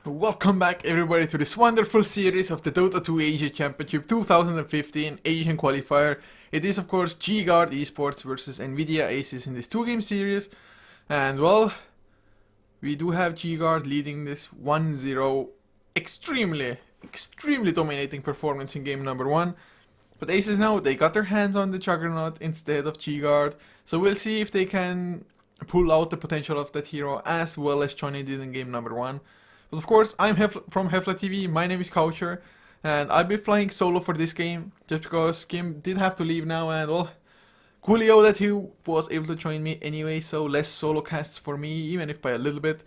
Welcome back everybody to this wonderful series of the Dota 2 Asia Championship 2015 Asian Qualifier. It is of course G-Guard Esports versus Nvidia Aces in this 2-game series. And well, we do have G-Guard leading this 1-0. Extremely dominating performance in game number 1. But Aces now, they got their hands on the Juggernaut instead of G-Guard. So we'll see if they can pull out the potential of that hero as well as Johnny did in game number 1. But of course, I'm from HeflaTV, my name is Coucher, and I'll be flying solo for this game, just because Kim did have to leave now, and well, coolio that he was able to join me anyway, so less solo casts for me, even if by a little bit.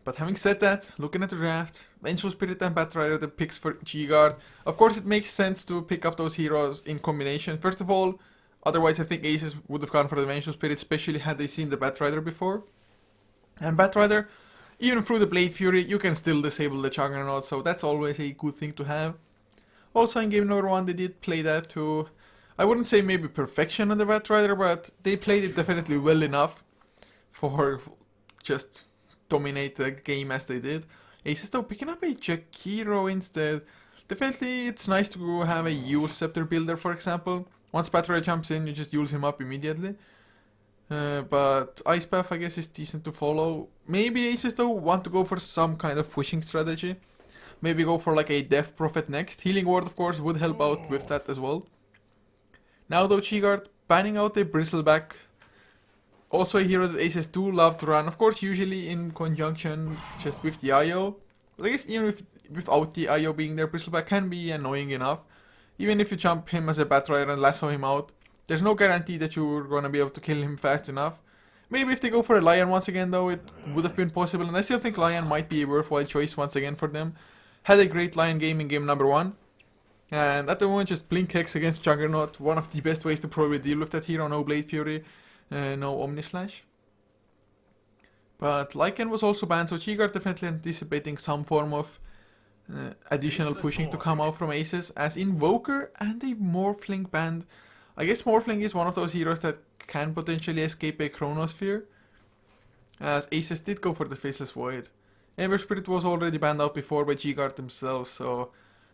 But having said that, looking at the draft, Vengeful Spirit and Batrider, the picks for G-Guard, of course it makes sense to pick up those heroes in combination. First of all, otherwise I think Aces would have gone for the Vengeful Spirit, especially had they seen the Batrider before. And Batrider, even through the Blade Fury, you can still disable the Juggernaut, so that's always a good thing to have. Also in game number 1 they did play that to, I wouldn't say maybe perfection on the Batrider, but they played it definitely well enough for just dominate the game as they did. Aces though picking up a Jakiro instead. Definitely it's nice to have a Yule Scepter builder, for example. Once Batrider jumps in, you just use him up immediately. But Ice Path I guess is decent to follow. Maybe Aces though want to go for some kind of pushing strategy. Maybe go for like a Death Prophet next. Healing Ward of course would help out with that as well. Now though G-Guard banning out a Bristleback. Also a hero that Aces do love to run. Of course usually in conjunction just with the IO. But I guess even without the IO being there, Bristleback can be annoying enough. Even if you jump him as a Batrider and lasso him out, there's no guarantee that you're gonna be able to kill him fast enough. Maybe if they go for a Lion once again though, it would have been possible, and I still think Lion might be a worthwhile choice once again for them. Had a great Lion game in game number 1. And at the moment just Blink Hex against Juggernaut, one of the best ways to probably deal with that hero. No Blade Fury, no Omni Slash. But Lycan was also banned, so G-Guard definitely anticipating some form of additional pushing to come out from Aces, as Invoker and a Morphling banned. I guess Morphling is one of those heroes that can potentially escape a Chronosphere, as Aces did go for the Faceless Void. Ember Spirit was already banned out before by G-Guard themselves, so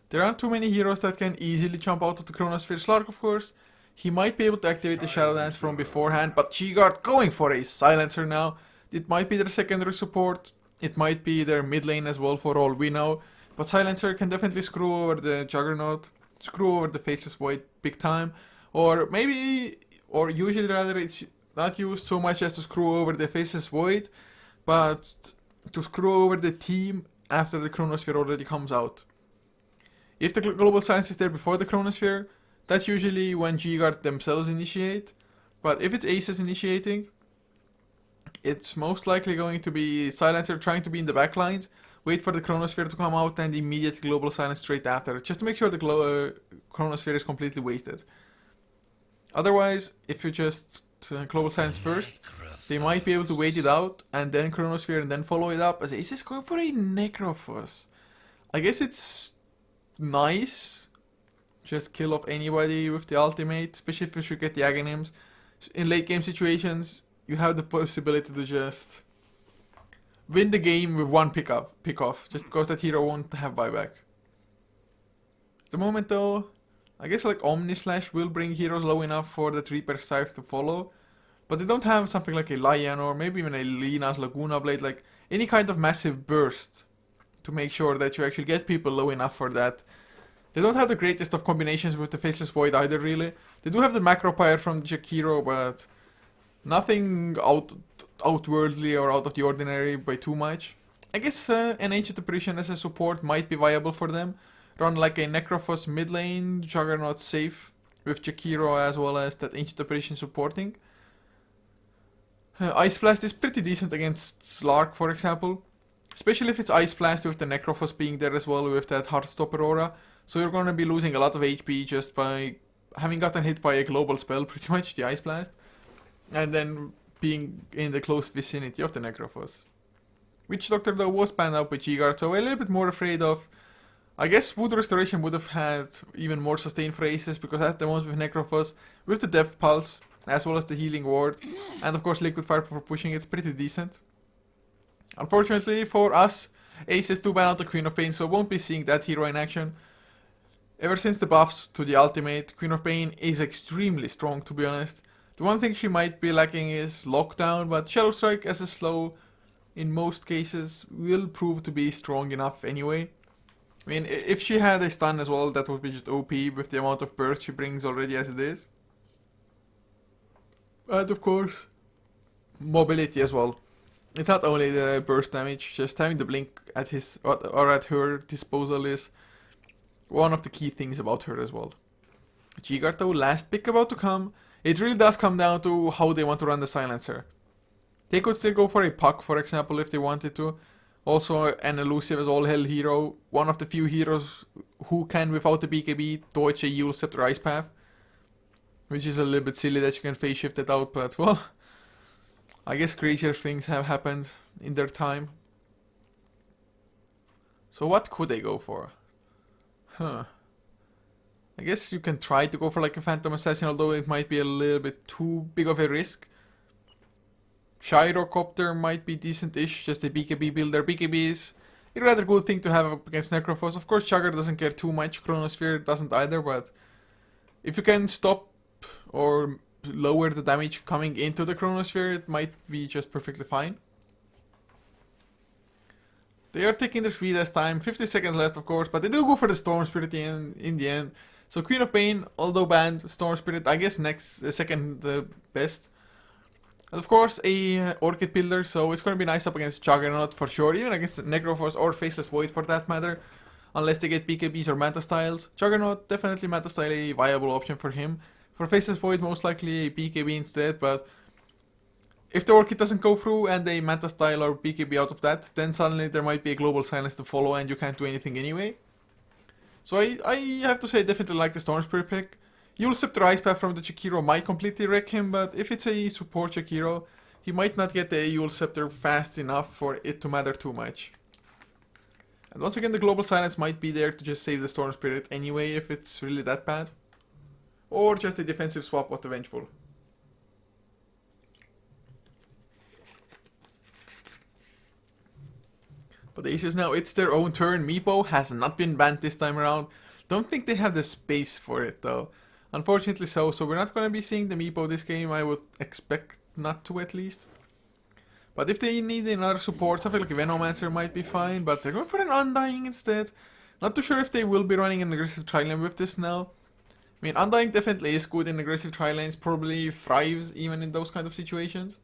there aren't too many heroes that can easily jump out of the Chronosphere. Slark of course, he might be able to activate the Shadow Dance from beforehand, but G-Guard going for a Silencer now. It might be their secondary support, it might be their mid lane as well for all we know, but Silencer can definitely screw over the Juggernaut, screw over the Faceless Void big time. Or maybe, or usually rather, it's not used so much as to screw over the Faceless Void, but to screw over the team after the Chronosphere already comes out. If the Global Silence is there before the Chronosphere, that's usually when G-Guard themselves initiate. But if it's Aces initiating, it's most likely going to be Silencer trying to be in the backlines, wait for the Chronosphere to come out, and immediate Global Silence straight after, just to make sure the Chronosphere is completely wasted. Otherwise, if you just Global Silence first, they might be able to wait it out and then Chronosphere and then follow it up, as Aces going for a Necrophos. I guess it's nice, just kill off anybody with the ultimate, especially if you should get the Aghanims. In late game situations, you have the possibility to just win the game with one pick off, just because that hero won't have buyback. At the moment though, I guess like Omni Slash will bring heroes low enough for the Reaper Scythe to follow, but they don't have something like a Lion or maybe even a Lina's Laguna Blade, like any kind of massive burst to make sure that you actually get people low enough for that. They don't have the greatest of combinations with the Faceless Void either really. They do have the Macro Pyre from Jakiro, but nothing outwardly or out of the ordinary by too much. I guess an Ancient Apparition as a support might be viable for them. Run like a Necrophos mid lane, Juggernaut safe, with Jakiro as well as that Ancient Apparition supporting. Ice Blast is pretty decent against Slark, for example. Especially if it's Ice Blast with the Necrophos being there as well with that Heartstopper aura. So you're gonna be losing a lot of HP just by having gotten hit by a global spell, pretty much, the Ice Blast. And then being in the close vicinity of the Necrophos. Witch Doctor though was banned out by G-Guard, so a little bit more afraid of. I guess Wood Restoration would have had even more sustain for Aces, because at the moment with Necrophos, with the Death Pulse, as well as the Healing Ward, and of course Liquid Fire for pushing, it's pretty decent. Unfortunately for us, Aces to ban out the Queen of Pain, so won't be seeing that hero in action. Ever since the buffs to the ultimate, Queen of Pain is extremely strong, to be honest. The one thing she might be lacking is lockdown, but Shadow Strike as a slow, in most cases, will prove to be strong enough anyway. I mean, if she had a stun as well, that would be just OP with the amount of burst she brings already as it is. And of course, mobility as well. It's not only the burst damage, just having the blink at his or at her disposal is one of the key things about her as well. G-Guard though, last pick about to come. It really does come down to how they want to run the silencer. They could still go for a Puck, for example, if they wanted to. Also, an elusive as all hell hero. One of the few heroes who can, without the BKB, dodge a Eul Scepter Ice Path. Which is a little bit silly that you can phase shift it out, but well, I guess crazier things have happened in their time. So what could they go for? I guess you can try to go for like a Phantom Assassin, although it might be a little bit too big of a risk. Gyrocopter might be decent-ish, just a BKB builder. BKB is a rather good thing to have up against Necrophos. Of course, Chugger doesn't care too much, Chronosphere doesn't either, but if you can stop or lower the damage coming into the Chronosphere, it might be just perfectly fine. They are taking their sweetest time, 50 seconds left of course, but they do go for the Storm Spirit in the end. So Queen of Pain, although banned, Storm Spirit, I guess second best. And of course a Orchid Builder, so it's going to be nice up against Juggernaut for sure, even against Necrophos or Faceless Void for that matter. Unless they get BKBs or Manta Styles. Juggernaut, definitely Manta Style a viable option for him. For Faceless Void, most likely a BKB instead, but if the Orchid doesn't go through and a Manta Style or BKB out of that, then suddenly there might be a Global Silence to follow and you can't do anything anyway. So I have to say I definitely like the Storm Spirit pick. Eul Scepter Ice Path from the Jakiro might completely wreck him, but if it's a support Jakiro, he might not get the Eul Scepter fast enough for it to matter too much. And once again, the Global Silence might be there to just save the Storm Spirit anyway if it's really that bad. Or just a defensive swap of the Vengeful. But the Aces now, it's their own turn. Meepo has not been banned this time around. Don't think they have the space for it though. Unfortunately so we're not going to be seeing the Meepo this game, I would expect not to at least. But if they need another support, something like a Venomancer might be fine, but they're going for an Undying instead. Not too sure if they will be running an aggressive tri-lane with this now. I mean, Undying definitely is good in aggressive tri-lanes, probably thrives even in those kind of situations.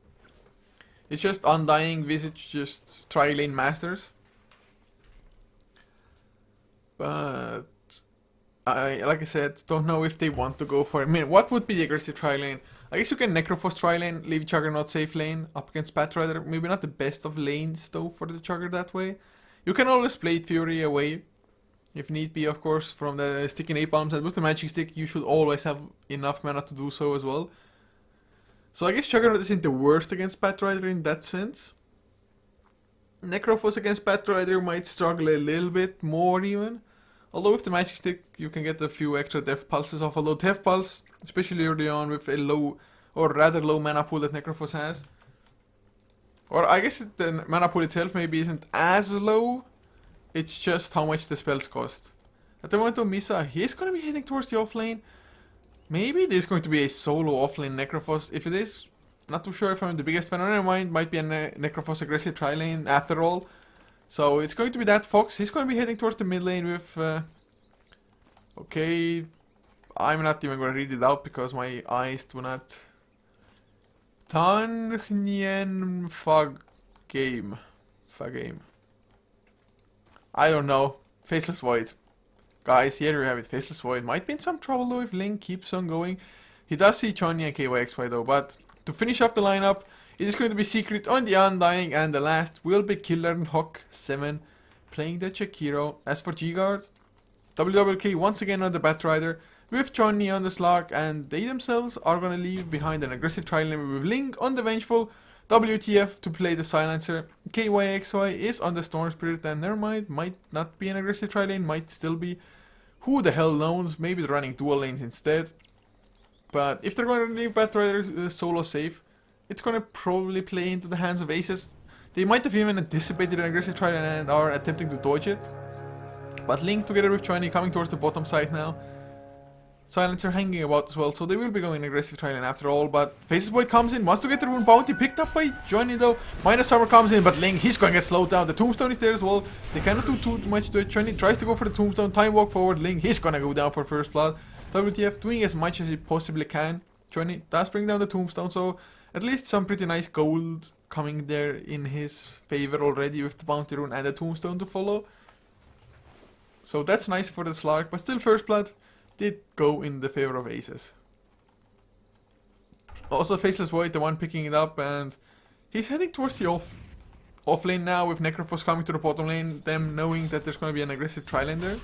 It's just Undying visage just tri-lane masters. But like I said, don't know if they want to go for it. I mean, what would be the aggressive tri-lane? I guess you can Necrophos tri-lane, leave Juggernaut safe lane up against Patrider. Maybe not the best of lanes though for the Jugger that way. You can always Blade Fury away, if need be, of course, from the Sticky Napalms. And with the Magic Stick, you should always have enough mana to do so as well. So I guess Juggernaut isn't the worst against Patrider in that sense. Necrophos against Patrider might struggle a little bit more even. Although with the Magic Stick, you can get a few extra Death Pulses off. Although Death Pulse, especially early on with a low, or rather low mana pool that Necrophos has. Or I guess the mana pool itself maybe isn't as low. It's just how much the spells cost. At the moment of Misa, he's going to be heading towards the offlane. Maybe there's going to be a solo offlane Necrophos. If it is, not too sure if I'm the biggest fan. On my mind, might be a Necrophos aggressive tri-lane after all. So it's going to be that Fox. He's going to be heading towards the mid lane with... okay, I'm not even going to read it out because my eyes do not... Tanhnien Fagame. I don't know. Faceless Void. Guys, here you have it. Faceless Void. Might be in some trouble though if Link keeps on going. He does see Chanya and KYXY though, but to finish up the lineup, it is going to be Secret on the Undying, and the last will be Killer and Hawk 7 playing the Jakiro. As for G-Guard, WWK once again on the Batrider with Johnny on the Slark, and they themselves are going to leave behind an aggressive tri-lane with Link on the Vengeful, WTF to play the Silencer, KYXY is on the Storm Spirit, and never mind, might not be an aggressive tri-lane, might still be. Who the hell knows, maybe they're running dual lanes instead. But if they're going to leave Batrider solo safe, it's going to probably play into the hands of Aces. They might have even anticipated an aggressive try lane and are attempting to dodge it. But Link together with Chonny coming towards the bottom side now. Silencer hanging about as well, so they will be going aggressive try lane after all. But Faceless Void comes in, wants to get the rune bounty, picked up by Johnny though. Minus armor comes in, but Link, he's going to get slowed down. The tombstone is there as well. They cannot do too much to it. Johnny tries to go for the tombstone, time walk forward. Link, he's going to go down for first blood. WTF doing as much as he possibly can. Johnny does bring down the tombstone, so at least some pretty nice gold coming there in his favor already with the bounty rune and the tombstone to follow. So that's nice for the Slark, but still first blood did go in the favor of Aces. Also Faceless Void, the one picking it up, and he's heading towards the off lane now with Necrophos coming to the bottom lane, them knowing that there's going to be an aggressive tri lane there.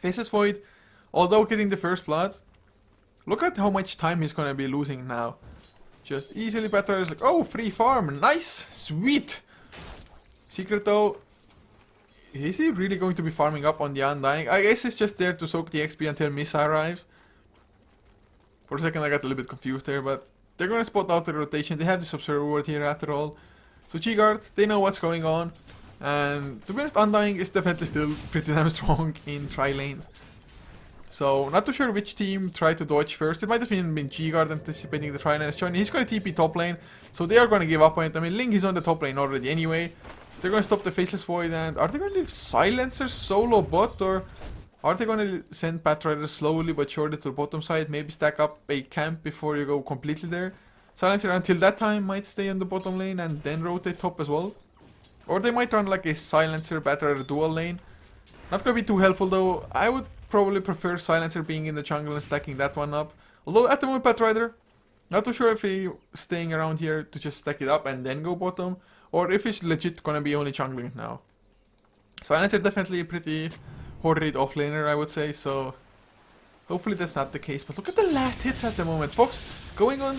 Faceless Void, although getting the first blood, look at how much time he's going to be losing now. Just easily better. It's like, oh, free farm, nice, sweet. Secret though, is he really going to be farming up on the Undying? I guess he's just there to soak the XP until Misa arrives. For a second I got a little bit confused there, but they're going to spot out the rotation. They have this observer ward here after all. So G-Guard, they know what's going on. And to be honest, Undying is definitely still pretty damn strong in tri lanes. So not too sure which team tried to dodge first. It might have been G-Guard anticipating the tri lane as Johnny. He's going to TP top lane, so they are going to give up on it. I mean, Link is on the top lane already anyway. They're going to stop the Faceless Void, and are they going to leave Silencer solo bot, or are they going to send Pathrider slowly but surely to the bottom side, maybe stack up a camp before you go completely there? Silencer until that time might stay on the bottom lane and then rotate top as well. Or they might run like a Silencer Pathrider dual lane. Not going to be too helpful though. I would probably prefer Silencer being in the jungle and stacking that one up. Although at the moment Pathrider, not too sure if he's staying around here to just stack it up and then go bottom, or if he's legit gonna be only jungling it now. Silencer definitely a pretty horrid offlaner, I would say, so hopefully that's not the case. But look at the last hits at the moment. Fox going on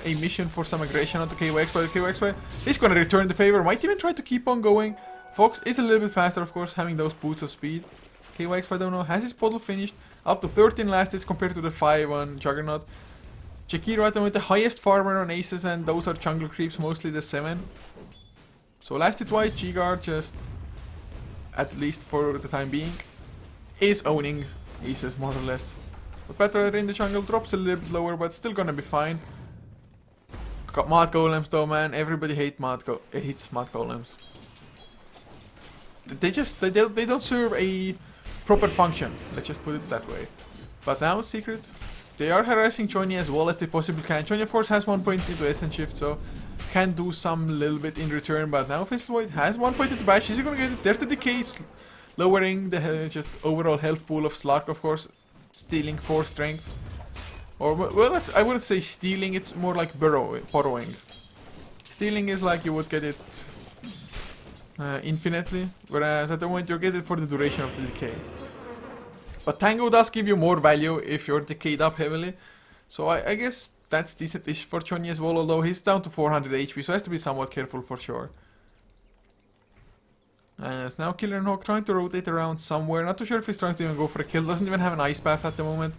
a mission for some aggression onto KYXY. KYXY is gonna return the favor, might even try to keep on going. Fox is a little bit faster, of course, having those boots of speed. KYXY, I don't know, has his bottle finished. Up to 13 last hits compared to the 5 on Juggernaut. Jakiro at the moment the highest farmer on Aces, and those are jungle creeps, mostly the 7. So last hit wise, G-Guard just, at least for the time being, is owning Aces more or less. But Pathrider in the jungle drops a little bit lower, but still gonna be fine. Got Mod Golems though, man. Everybody hates Mod Golems. They don't serve a proper function. Let's just put it that way. But now Secret, they are harassing Johnny as well as they possibly can. Johnny of course has 1 point into Essence Shift, so can do some little bit in return. But now Faceless Void has 1 point into Bash. Is he gonna get it? There's the decay, lowering the just overall health pool of Slark, of course, stealing 4 strength. Or well, I wouldn't say stealing. It's more like borrowing. Stealing is like you would get it infinitely, whereas at the moment you get it for the duration of the decay. But Tango does give you more value if you're decayed up heavily, so I guess that's decent-ish for Johnny as well, although he's down to 400 HP, so has to be somewhat careful for sure. As now Killer and Hawk trying to rotate around somewhere, not too sure if he's trying to even go for a kill, doesn't even have an Ice Path at the moment.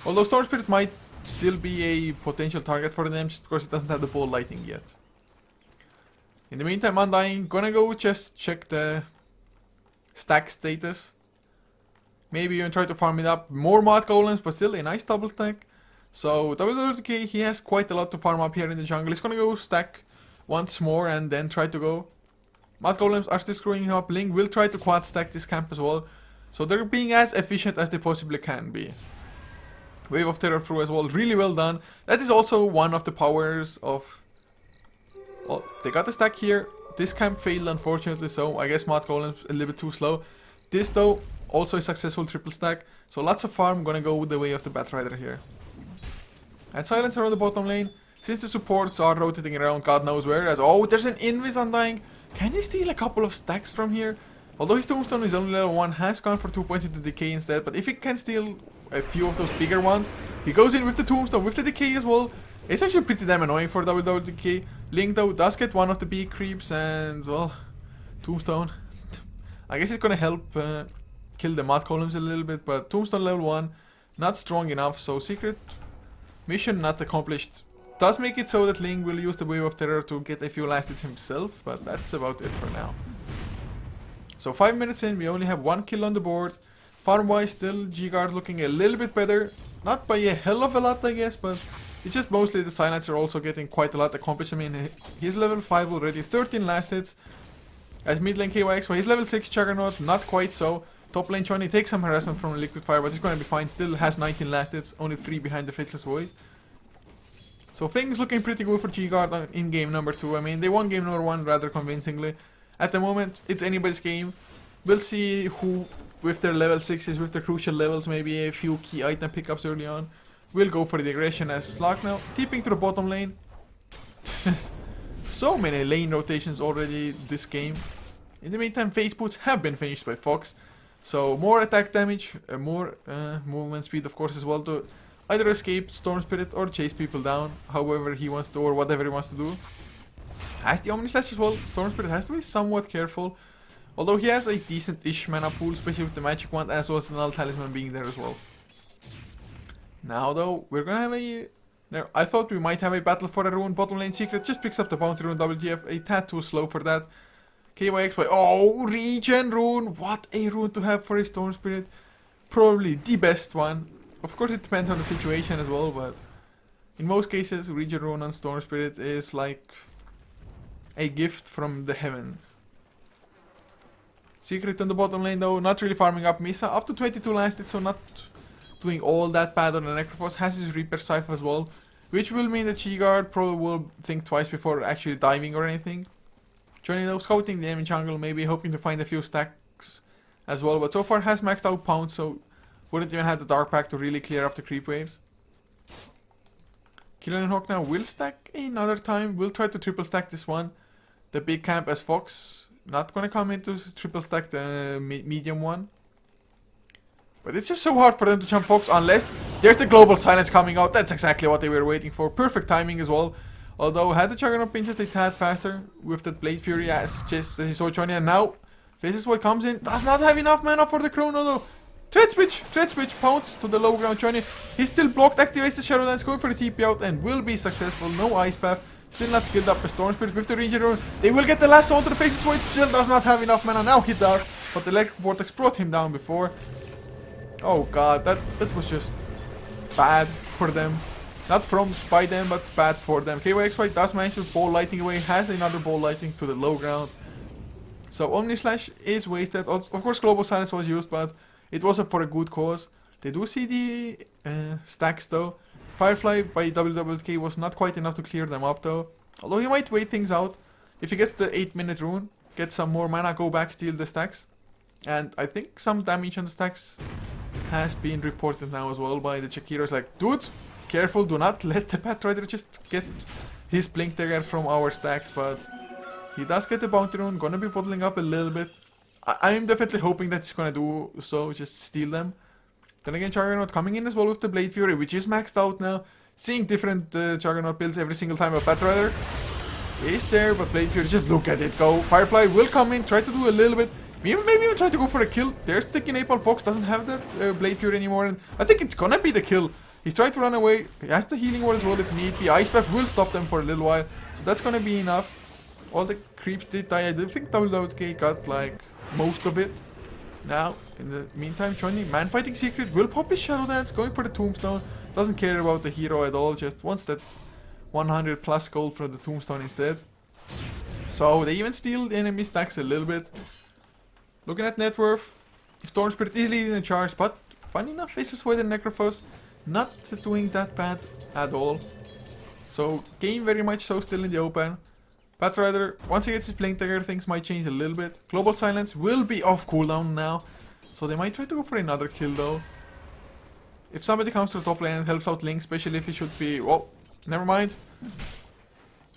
Although Storm Spirit might still be a potential target for them just because it doesn't have the ball lightning yet. In the meantime, Undying gonna go just check the stack status. Maybe even try to farm it up. More Mod Golems, but still a nice double stack. So WWK, he has quite a lot to farm up here in the jungle. He's gonna go stack once more and then try to go. Mod Golems are still screwing him up. Link will try to quad stack this camp as well. So they're being as efficient as they possibly can be. Wave of Terror through as well, really well done. That is also one of the powers of... Well, they got the stack here. This camp failed unfortunately, so I guess Mod Golem's a little bit too slow. This though, also a successful triple stack. So lots of farm gonna go the way of the Batrider here. And Silencer on the bottom lane. Since the supports are rotating around God knows where, as oh, there's an Invis Undying. Can he steal a couple of stacks from here? Although his Tombstone is only level 1, has gone for 2 points into Decay instead. But if he can steal a few of those bigger ones, he goes in with the Tombstone, with the Decay as well. It's actually pretty damn annoying for WWK. Link though does get one of the big creeps and, well, Tombstone. I guess it's gonna help kill the Mod Golems a little bit, but Tombstone level 1, not strong enough, so Secret mission not accomplished does make it so that Ling will use the Wave of Terror to get a few last hits himself, but that's about it for now. So 5 minutes in, we only have 1 kill on the board. Farm-wise, still G-Guard looking a little bit better. Not by a hell of a lot, I guess, but it's just mostly the Silencer also getting quite a lot accomplished. I mean, he's level 5 already, 13 last hits. As mid lane KYX, he's level 6 Juggernaut, not quite so. Top lane Johnny takes some harassment from Liquid Fire, but he's gonna be fine. Still has 19 last hits, only 3 behind the Faceless Void. So things looking pretty good for G-Guard in game number 2. I mean, they won game number 1 rather convincingly. At the moment, it's anybody's game. We'll see who, with their level 6s, with their crucial levels, maybe a few key item pickups early on, will go for the aggression as Slark now, tipping to the bottom lane. Just so many lane rotations already this game. In the meantime, Phase Boots have been finished by Fox. So more attack damage, more movement speed of course as well to either escape Storm Spirit or chase people down, however he wants to, or whatever he wants to do. Has the Omni Slash as well. Storm Spirit has to be somewhat careful. Although he has a decent-ish mana pool, especially with the Magic Wand, as well as the Null Talisman being there as well. Now though, we're gonna have a... Now, I thought we might have a battle for a rune. Bottom lane Secret just picks up the Bounty Rune, WTF, a tad too slow for that. KYXY, oh, Regen Rune! What a rune to have for a Storm Spirit. Probably the best one. Of course it depends on the situation as well, but... in most cases, Regen Rune on Storm Spirit is like... a gift from the heavens. Secret on the bottom lane though, not really farming up Misa, up to 22 last hits, so not doing all that bad on the Necrophos. Has his Reaper Scythe as well, which will mean that G-Guard probably will think twice before actually diving or anything. Johnny though, scouting the enemy jungle, maybe hoping to find a few stacks as well, but so far has maxed out Pounce, so wouldn't even have the Dark Pack to really clear up the creep waves. Killer and Hawk now will stack another time, will try to triple stack this one. The big camp as Fox. Not gonna come into triple stack the medium one. But it's just so hard for them to jump Fox unless there's the Global Silence coming out. That's exactly what they were waiting for. Perfect timing as well. Although had the Juggernaut been just a tad faster with that Blade Fury as he saw Johnny, and now Faceless Void comes in. Does not have enough mana for the Chrono though. Thread switch, pounce to the low ground Johnny. He's still blocked, activates the Shadow Dance, going for the TP out and will be successful. No Ice Path. Still not skilled up as Storm Spirit with the Regen Rune. They will get the last onto the Faceless Void. Still does not have enough mana. Now he does. But the Electric Vortex brought him down before. Oh god, that was just bad for them. Not by them, but bad for them. KYXY does manage to ball lighting away. Has another ball lighting to the low ground. So Omni Slash is wasted. Of course Global Silence was used, but it wasn't for a good cause. They do see the stacks though. Firefly by WWK was not quite enough to clear them up though. Although he might wait things out. If he gets the 8-minute rune, get some more mana, go back, steal the stacks. And I think some damage on the stacks has been reported now as well by the Chekiros. Like, dude, careful, do not let the Pathrider just get his Blink Dagger from our stacks. But he does get the Bounty Rune, gonna be bottling up a little bit. I'm definitely hoping that he's gonna do so, just steal them. Then again, Juggernaut coming in as well with the Blade Fury, which is maxed out now. Seeing different Juggernaut builds every single time. A Pathrider is there, but Blade Fury, just look at it go. Firefly will come in, try to do a little bit. Maybe even try to go for a kill. There's Sticky Napalm. Fox doesn't have that Blade Fury anymore, and I think it's gonna be the kill. He's trying to run away. He has the healing ward as well if need be. Ice Path will stop them for a little while, so that's gonna be enough. All the creeps did die. I do think WWK got like most of it. Now, in the meantime, Johnny, Man Fighting Secret, will pop his Shadow Dance, going for the Tombstone. Doesn't care about the hero at all, just wants that 100 plus gold for the Tombstone instead. So they even steal the enemy stacks a little bit. Looking at net worth, Storm Spirit is leading the charge, but funny enough, Faceless Void and Necrophos not doing that bad at all. So game very much so still in the open. Pathrider, once he gets his Blink Dagger, things might change a little bit. Global Silence will be off cooldown now, so they might try to go for another kill though. If somebody comes to the top lane and helps out Link, especially if he should be... oh, never mind.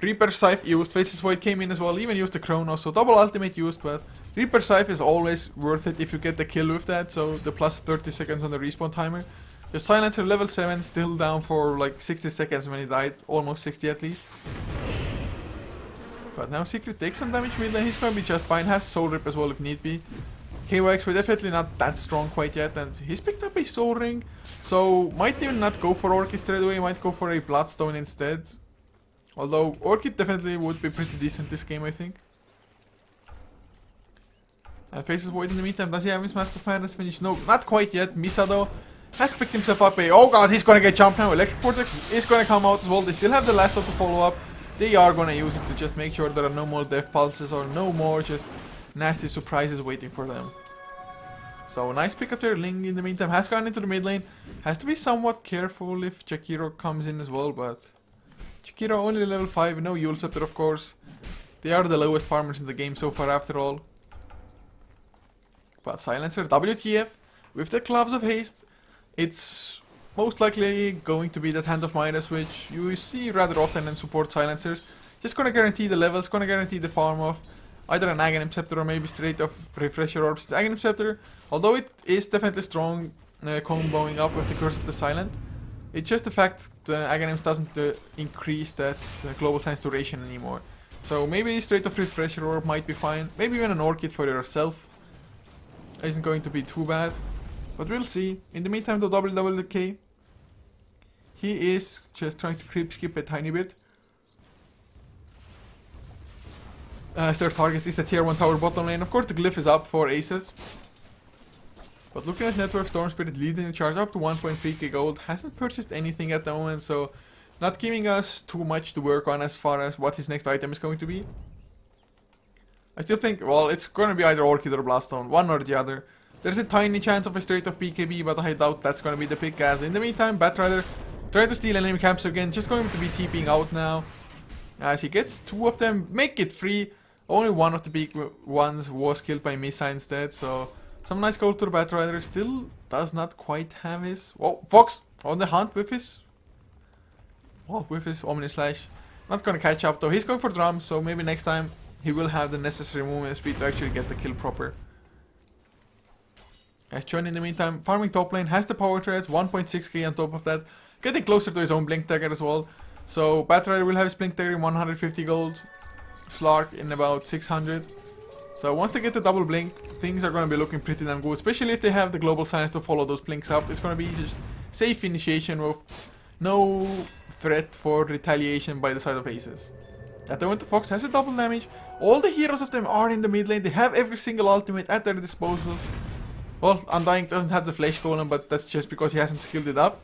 Reaper Scythe used, Faceless Void came in as well, even used the Chrono, so double ultimate used, but Reaper Scythe is always worth it if you get the kill with that, so the plus 30 seconds on the respawn timer. The Silencer level 7, still down for like 60 seconds when he died, almost 60 at least. But now Secret takes some damage mid lane, he's gonna be just fine, has Soul Rip as well if need be. KYX, we're definitely not that strong quite yet, and he's picked up a Soul Ring, so might even not go for Orchid straight away, might go for a Bloodstone instead. Although Orchid definitely would be pretty decent this game, I think. And faces Void in the meantime. Does he have his Mask of Madness finish? No, not quite yet. Misa though has picked himself up a... Oh god, he's gonna get jumped now. Electric Vortex is gonna come out as well. They still have the Lasso to follow up. They are gonna use it to just make sure there are no more Death Pulses or no more just nasty surprises waiting for them. So nice pick up there. Ling in the meantime has gone into the mid lane. Has to be somewhat careful if Jakiro comes in as well, but Jakiro only level 5, no Yule Scepter of course. They are the lowest farmers in the game so far after all. But Silencer, WTF, with the Gloves of Haste, it's most likely going to be that Hand of Midas, which you see rather often in support Silencers. Just gonna guarantee the levels, gonna guarantee the farm of either an Aghanim Scepter or maybe straight off Refresher Orbs. It's Aghanim Scepter, although it is definitely strong comboing up with the Curse of the Silent. It's just the fact that Aghanims doesn't increase that Global Science duration anymore. So maybe straight off Refresher Orb might be fine. Maybe even an Orchid for yourself isn't going to be too bad. But we'll see. In the meantime, the WWK, he is just trying to creep skip a tiny bit. Their target is the tier 1 tower bottom lane. Of course, the glyph is up for aces. But looking at Network, Storm Spirit leading the charge up to 1.3k gold. Hasn't purchased anything at the moment, so not giving us too much to work on as far as what his next item is going to be. I still think, well, it's going to be either Orchid or Blaststone, one or the other. There's a tiny chance of a straight off BKB, but I doubt that's going to be the pick, as in the meantime, Batrider trying to steal enemy camps again, just going to be TPing out now. As he gets 2 of them, make it free. Only one of the big ones was killed by Misa instead, so some nice gold to the Batrider. Still does not quite have his... Oh, Fox on the hunt with his... Oh, with his Omni Slash. Not going to catch up though. He's going for Drum, so maybe next time he will have the necessary movement speed to actually get the kill proper. As Chun in the meantime, farming top lane, has the power treads, 1.6k on top of that. Getting closer to his own Blink Dagger as well. So Batrider will have his Blink Dagger in 150 gold. Slark in about 600. So once they get the double blink, things are going to be looking pretty damn good. Especially if they have the global science to follow those blinks up. It's going to be just safe initiation with no threat for retaliation by the side of aces. At the moment, Fox has a double damage. All the heroes of them are in the mid lane. They have every single ultimate at their disposal. Well, Undying doesn't have the Flesh Golem, but that's just because he hasn't skilled it up.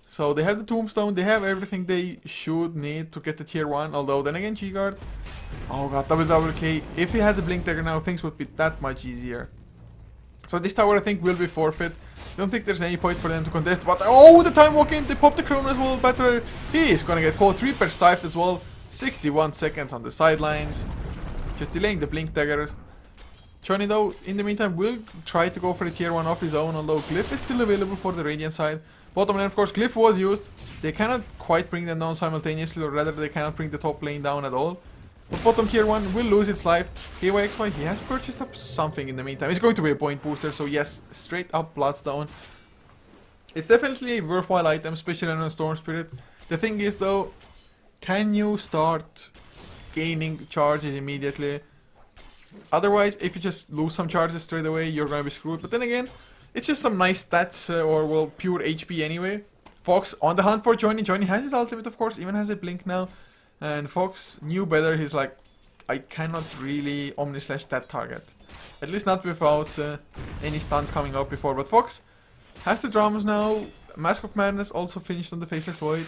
So they have the Tombstone, they have everything they should need to get the tier 1. Although then again, G-Guard. Oh god, WWK. If he had the Blink Dagger now, things would be that much easier. So this tower I think will be forfeit. Don't think there's any point for them to contest. But oh, the time walking, they pop the crown as well. Batrider, he is gonna get caught. Reaper Scythed as well. 61 seconds on the sidelines. Just delaying the Blink Daggers. Johnny though, in the meantime, will try to go for the tier 1 of his own, although Glyph is still available for the Radiant side. Bottom lane, of course, Glyph was used. They cannot quite bring them down simultaneously, or rather they cannot bring the top lane down at all. But bottom tier 1 will lose its life. KYXY, he has purchased up something in the meantime. It's going to be a point booster, so yes, straight up Bloodstone. It's definitely a worthwhile item, especially on a Storm Spirit. The thing is though, can you start gaining charges immediately? Otherwise, if you just lose some charges straight away, you're gonna be screwed. But then again, it's just some nice stats, or well, pure HP anyway. Fox on the hunt for Johnny. Johnny has his ultimate, of course, even has a blink now. And Fox knew better. He's like, I cannot really Omni Slash that target. At least not without any stuns coming out before. But Fox has the drums now. Mask of Madness also finished on the Faceless Void.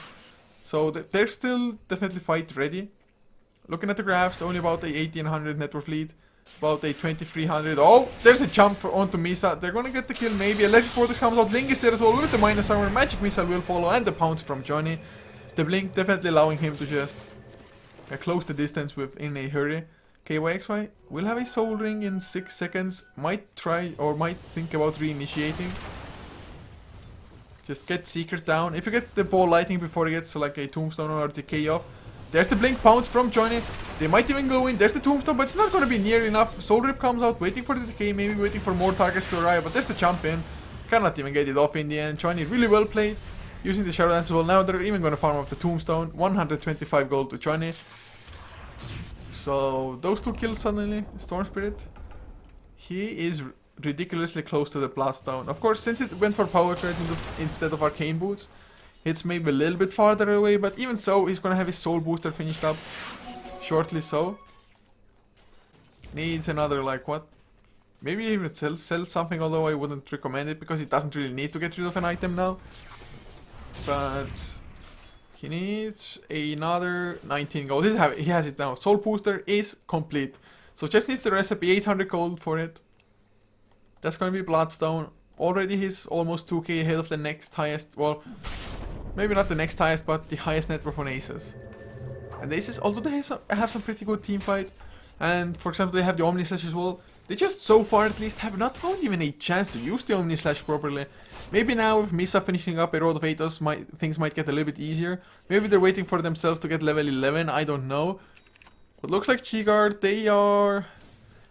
So they're still definitely fight ready. Looking at the graphs, only about a 1800 net worth lead. About a 2300. Oh, there's a jump onto Misa. They're gonna get the kill maybe. Electric Vortex comes out. Ling is there as well with the minus armor. Magic Missile will follow, and the pounce from Johnny. The blink definitely allowing him to just close the distance within a hurry. KYXY will have a Soul Ring in 6 seconds. Might try or might think about reinitiating. Just get Secret down. If you get the ball lighting before he gets like a Tombstone or Decay off. There's the blink pounce from Johnny. They might even go in. There's the Tombstone, but it's not going to be near enough. Soul Rip comes out, waiting for the decay, maybe waiting for more targets to arrive. But there's the jump in. Cannot even get it off in the end. Johnny really well played, using the Shadow Dance as well. Now they're even going to farm up the Tombstone. 125 gold to Johnny. So those 2 kills suddenly. Storm Spirit. He is ridiculously close to the Bloodstone. Of course, since it went for Power Treads instead of Arcane Boots, hits maybe a little bit farther away, but even so, he's gonna have his soul booster finished up shortly. So needs another, like, what? Maybe even sell something, although I wouldn't recommend it because he doesn't really need to get rid of an item now. But he needs another 19 gold. He has it now. Soul booster is complete. So just needs the recipe, 800 gold for it. That's gonna be Bloodstone. Already he's almost 2k ahead of the next highest, well, maybe not the next highest, but the highest net worth on Aces. And Aces, although they have some pretty good team fight, and for example they have the Omni Slash as well, they just so far at least have not found even a chance to use the Omni Slash properly. Maybe now with Misa finishing up a Road of Atos, things might get a little bit easier. Maybe they're waiting for themselves to get level 11, I don't know. But looks like Chi-Guard, they are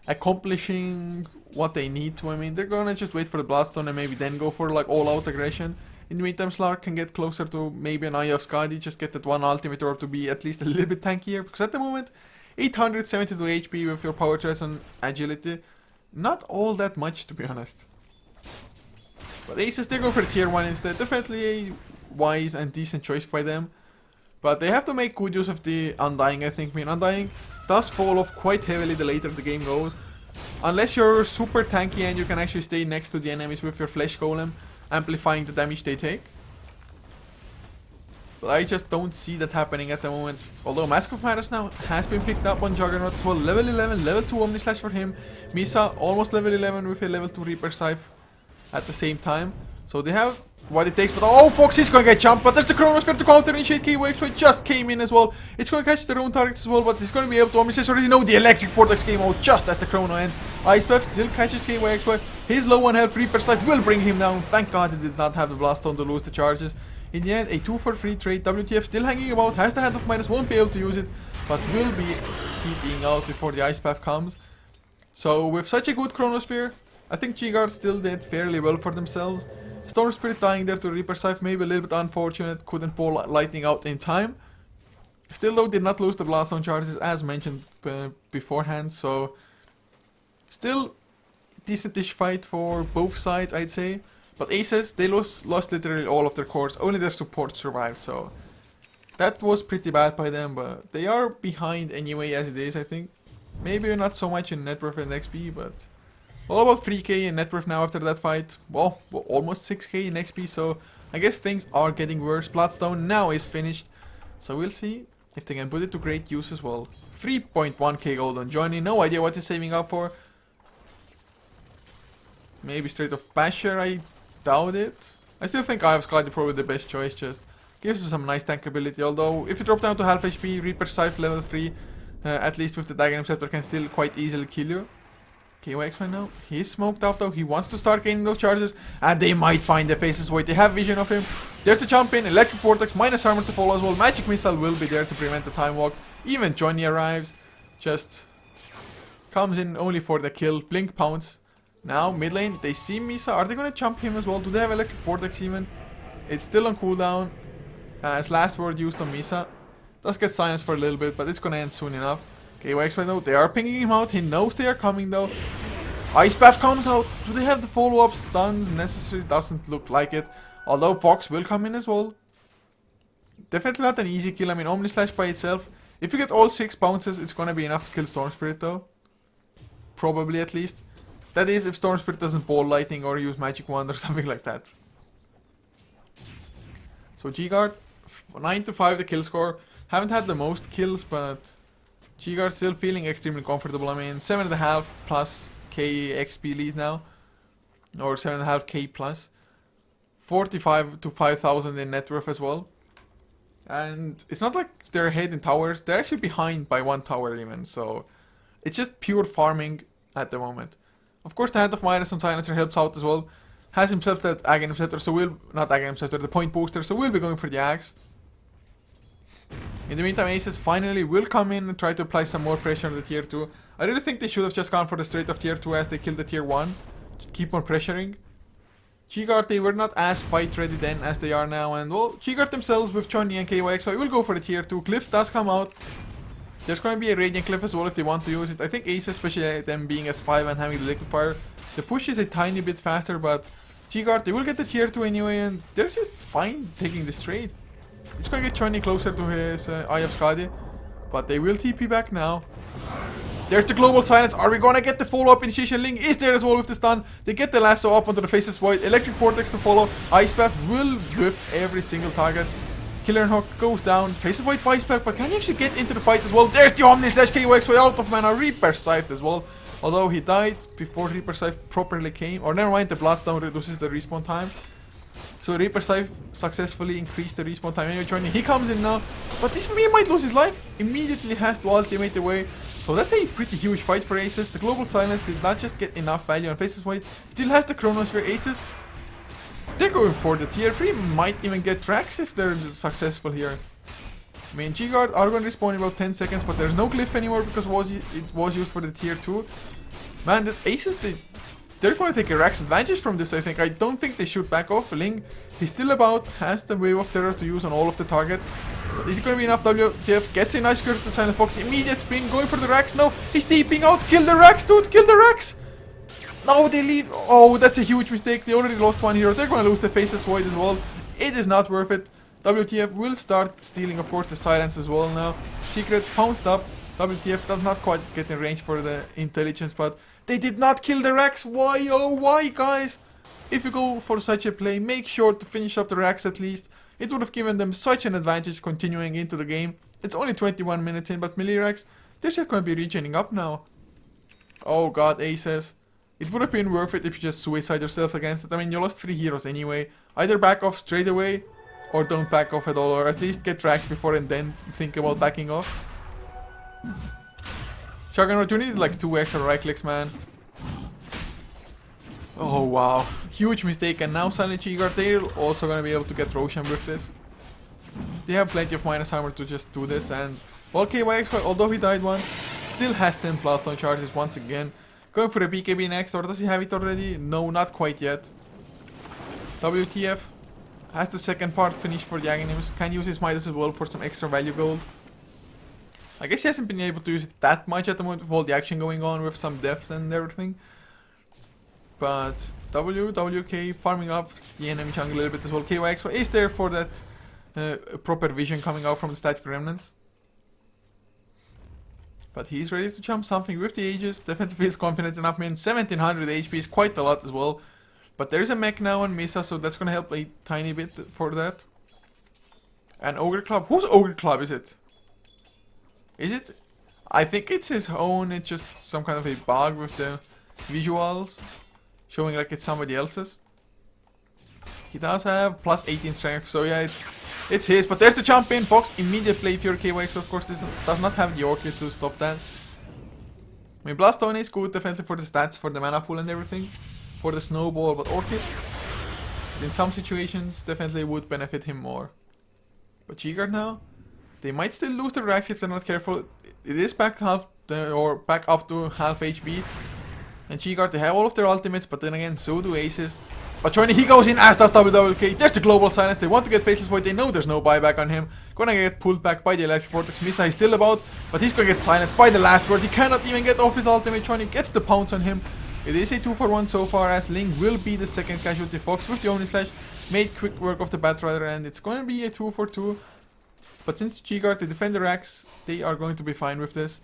accomplishing what they need to. I mean, they're gonna just wait for the Bloodstone and maybe then go for like all-out aggression. In the meantime, Slark can get closer to maybe an Eye of Skadi, just get that one ultimate orb to be at least a little bit tankier. Because at the moment, 872 HP with your power threats and agility, not all that much to be honest. But Aces, they're going for tier 1 instead. Definitely a wise and decent choice by them. But they have to make good use of the Undying, I think. I mean, Undying does fall off quite heavily the later the game goes. Unless you're super tanky and you can actually stay next to the enemies with your Flesh Golem, amplifying the damage they take. But I just don't see that happening at the moment. Although Mask of Madness now has been picked up on Juggernaut as well. Level 11, level 2 Omni Slash for him. Misa almost level 11 with a level 2 Reaper Scythe at the same time. So they have what it takes, but oh, Fox is gonna get jumped, but there's the Chronosphere to counter initiate K-Wave, so it just came in as well. It's gonna catch their own targets as well, but he's gonna be able to almost already know the Electric Vortex came out just as the Chrono ends. Ice Path still catches K-Wave, but he's low on health. Reaper Scythe will bring him down. Thank God he did not have the Blaststone to lose the charges. In the end, a 2-for-3 trade. WTF still hanging about, has the Hand of Midas, won't be able to use it, but will be keeping out before the Ice Path comes. So with such a good Chronosphere, I think Chi-Guard still did fairly well for themselves. Storm Spirit dying there to Reaper Scythe, maybe a little bit unfortunate, couldn't pull Lightning out in time. Still though, did not lose the Bloodstone charges as mentioned beforehand, so still decentish fight for both sides, I'd say. But Aces, they lost literally all of their cores, only their support survived, so that was pretty bad by them, but they are behind anyway as it is, I think. Maybe not so much in net worth and XP, but all about 3k in net worth now after that fight. Well, almost 6k in XP, so I guess things are getting worse. Bloodstone now is finished, so we'll see if they can put it to great use as well. 3.1k gold on Johnny, no idea what he's saving up for. Maybe straight off Basher, I doubt it. I still think Eye of Skadi probably the best choice, just gives us some nice tank ability, although if you drop down to half HP, Reaper Scythe level 3, at least with the Dagger Scepter can still quite easily kill you. KO X-Men now, he's smoked out though, he wants to start gaining those charges, and they might find the Faceless Void, they have vision of him. There's the jump in, Electric Vortex, minus armor to follow as well, Magic Missile will be there to prevent the Time Walk. Even Johnny arrives, just comes in only for the kill, Blink Pounce. Now mid lane, they see Misa, are they gonna jump him as well? Do they have Electric Vortex even? It's still on cooldown, as last word used on Misa. Does get silenced for a little bit, but it's gonna end soon enough. Okay, X-Men though, they are pinging him out, he knows they are coming though. Ice Path comes out, do they have the follow-up stuns necessary? Doesn't look like it, although Fox will come in as well. Definitely not an easy kill, I mean Omni Slash by itself, if you get all 6 bounces, it's gonna be enough to kill Storm Spirit though. Probably at least. That is, if Storm Spirit doesn't ball lightning or use Magic Wand or something like that. So G-Guard, 9 to 5 the kill score. Haven't had the most kills, but G-Guard still feeling extremely comfortable. I mean, 7.5 plus K XP lead now. Or 7.5 K plus. 45 to 5,000 in net worth as well. And it's not like they're ahead in towers. They're actually behind by 1 tower even. So it's just pure farming at the moment. Of course, the Hand of Midas on Silencer helps out as well. Has himself that Aghanim Scepter, so we'll... Not Aghanim Scepter, the Point Booster, so we'll be going for the Axe. In the meantime, Aces finally will come in and try to apply some more pressure on the tier 2. I really think they should have just gone for the straight of tier 2 as they killed the tier 1. Just keep on pressuring. G-Guard, they were not as fight ready then as they are now. And well, G-Guard themselves with Johnny and KYXY will go for the tier 2. Cliff does come out. There's going to be a Radiant Cliff as well if they want to use it. I think Aces, especially them being S5 and having the Liquid Fire, the push is a tiny bit faster, but G-Guard, they will get the tier 2 anyway, and they're just fine taking this trade. It's gonna get Johnny closer to his Eye of Skadi, but they will TP back now. There's the global silence. Are we gonna get the follow-up initiation? Ling is there as well with the stun. They get the lasso up onto the Faceless Void. Electric Vortex to follow. Ice Path will whip every single target. Killer and Hawk goes down. Faceless Void bites back, but can he actually get into the fight as well? There's the Omni Slash KOX out of mana. Reaper Scythe as well. Although he died before Reaper Scythe properly came. Or never mind, the Bloodstone reduces the respawn time. So Reaper Scythe successfully increased the respawn time. Anyway, Johnny, he comes in now. But this man might lose his life. Immediately has to ultimate away. So that's a pretty huge fight for Aces. The Global Silence did not just get enough value on Faceless Void. Still has the Chronosphere. Aces, they're going for the tier 3. Might even get tracks if they're successful here. I mean, G-Guard are going to respawn in about 10 seconds, but there's no glyph anymore because it was used for the tier 2. Man, the Aces, they're going to take a Rax advantage from this, I think. I don't think they should back off. Ling, he's still about, has the Wave of Terror to use on all of the targets. But is it going to be enough? WTF gets a nice curve to the Silent Fox. Immediate spin, going for the Rax. No, he's TPing out. Kill the Rax, dude, kill the Rax. No, they leave. Oh, that's a huge mistake. They already lost one hero. They're going to lose the Faceless Void as well. It is not worth it. WTF will start stealing, of course, the Silence as well now. Secret pounced up. WTF does not quite get in range for the intelligence, but they did not kill the Rax. Why, oh why, guys? If you go for such a play, make sure to finish up the Rax at least. It would have given them such an advantage continuing into the game. It's only 21 minutes in, but melee Rax, they're just going to be regening up now. Oh god, Aces. It would have been worth it if you just suicide yourself against it. I mean, you lost 3 heroes anyway. Either back off straight away, or don't back off at all, or at least get Rax before and then think about backing off. Juggernaut, you need like 2 extra right clicks, man. Oh wow, huge mistake, and now Silent G-Guard, they're also gonna be able to get Roshan with this. They have plenty of minus armor to just do this, and well, KYX, although he died once, still has 10 Bloodstone charges once again. Going for a BKB next, or does he have it already? No, not quite yet. WTF has the second part finished for the Aghanims, can use his Midas as well for some extra value gold. I guess he hasn't been able to use it that much at the moment with all the action going on with some deaths and everything. But WK farming up the enemy jungle a little bit as well. KYX is there for that proper vision coming out from the static remnants. But he's ready to jump something with the Aegis. Definitely feels confident enough. I mean, 1700 HP is quite a lot as well. But there is a mech now on Misa, so that's gonna help a tiny bit for that. And Ogre Club. Whose Ogre Club is it? Is it? I think it's his own. It's just some kind of a bug with the visuals showing like it's somebody else's. He does have plus 18 strength, so yeah, it's his. But there's the jump in. Fox immediate play for your KYX, of course, does not have the Orchid to stop that. I mean, Bloodstone is good, definitely for the stats, for the mana pool and everything, for the snowball, but Orchid in some situations definitely would benefit him more. But G-Guard now, they might still lose the Rax if they're not careful. It is back half or back up to half HP. And G-Guard, they have all of their ultimates, but then again, so do Aces. But Johnny, he goes in, as does WWK. There's the Global Silence. They want to get Faceless Void. They know there's no buyback on him. Gonna get pulled back by the Electric Vortex. Misa is still about, but he's gonna get silenced by the last word. He cannot even get off his ultimate. Johnny gets the pounce on him. It is a 2-for-1 so far, as Ling will be the second casualty. Fox with the Omni Slash made quick work of the Batrider, and it's gonna be a 2-for-2. But since G-Guard, they defend the Rax, they are going to be fine with this.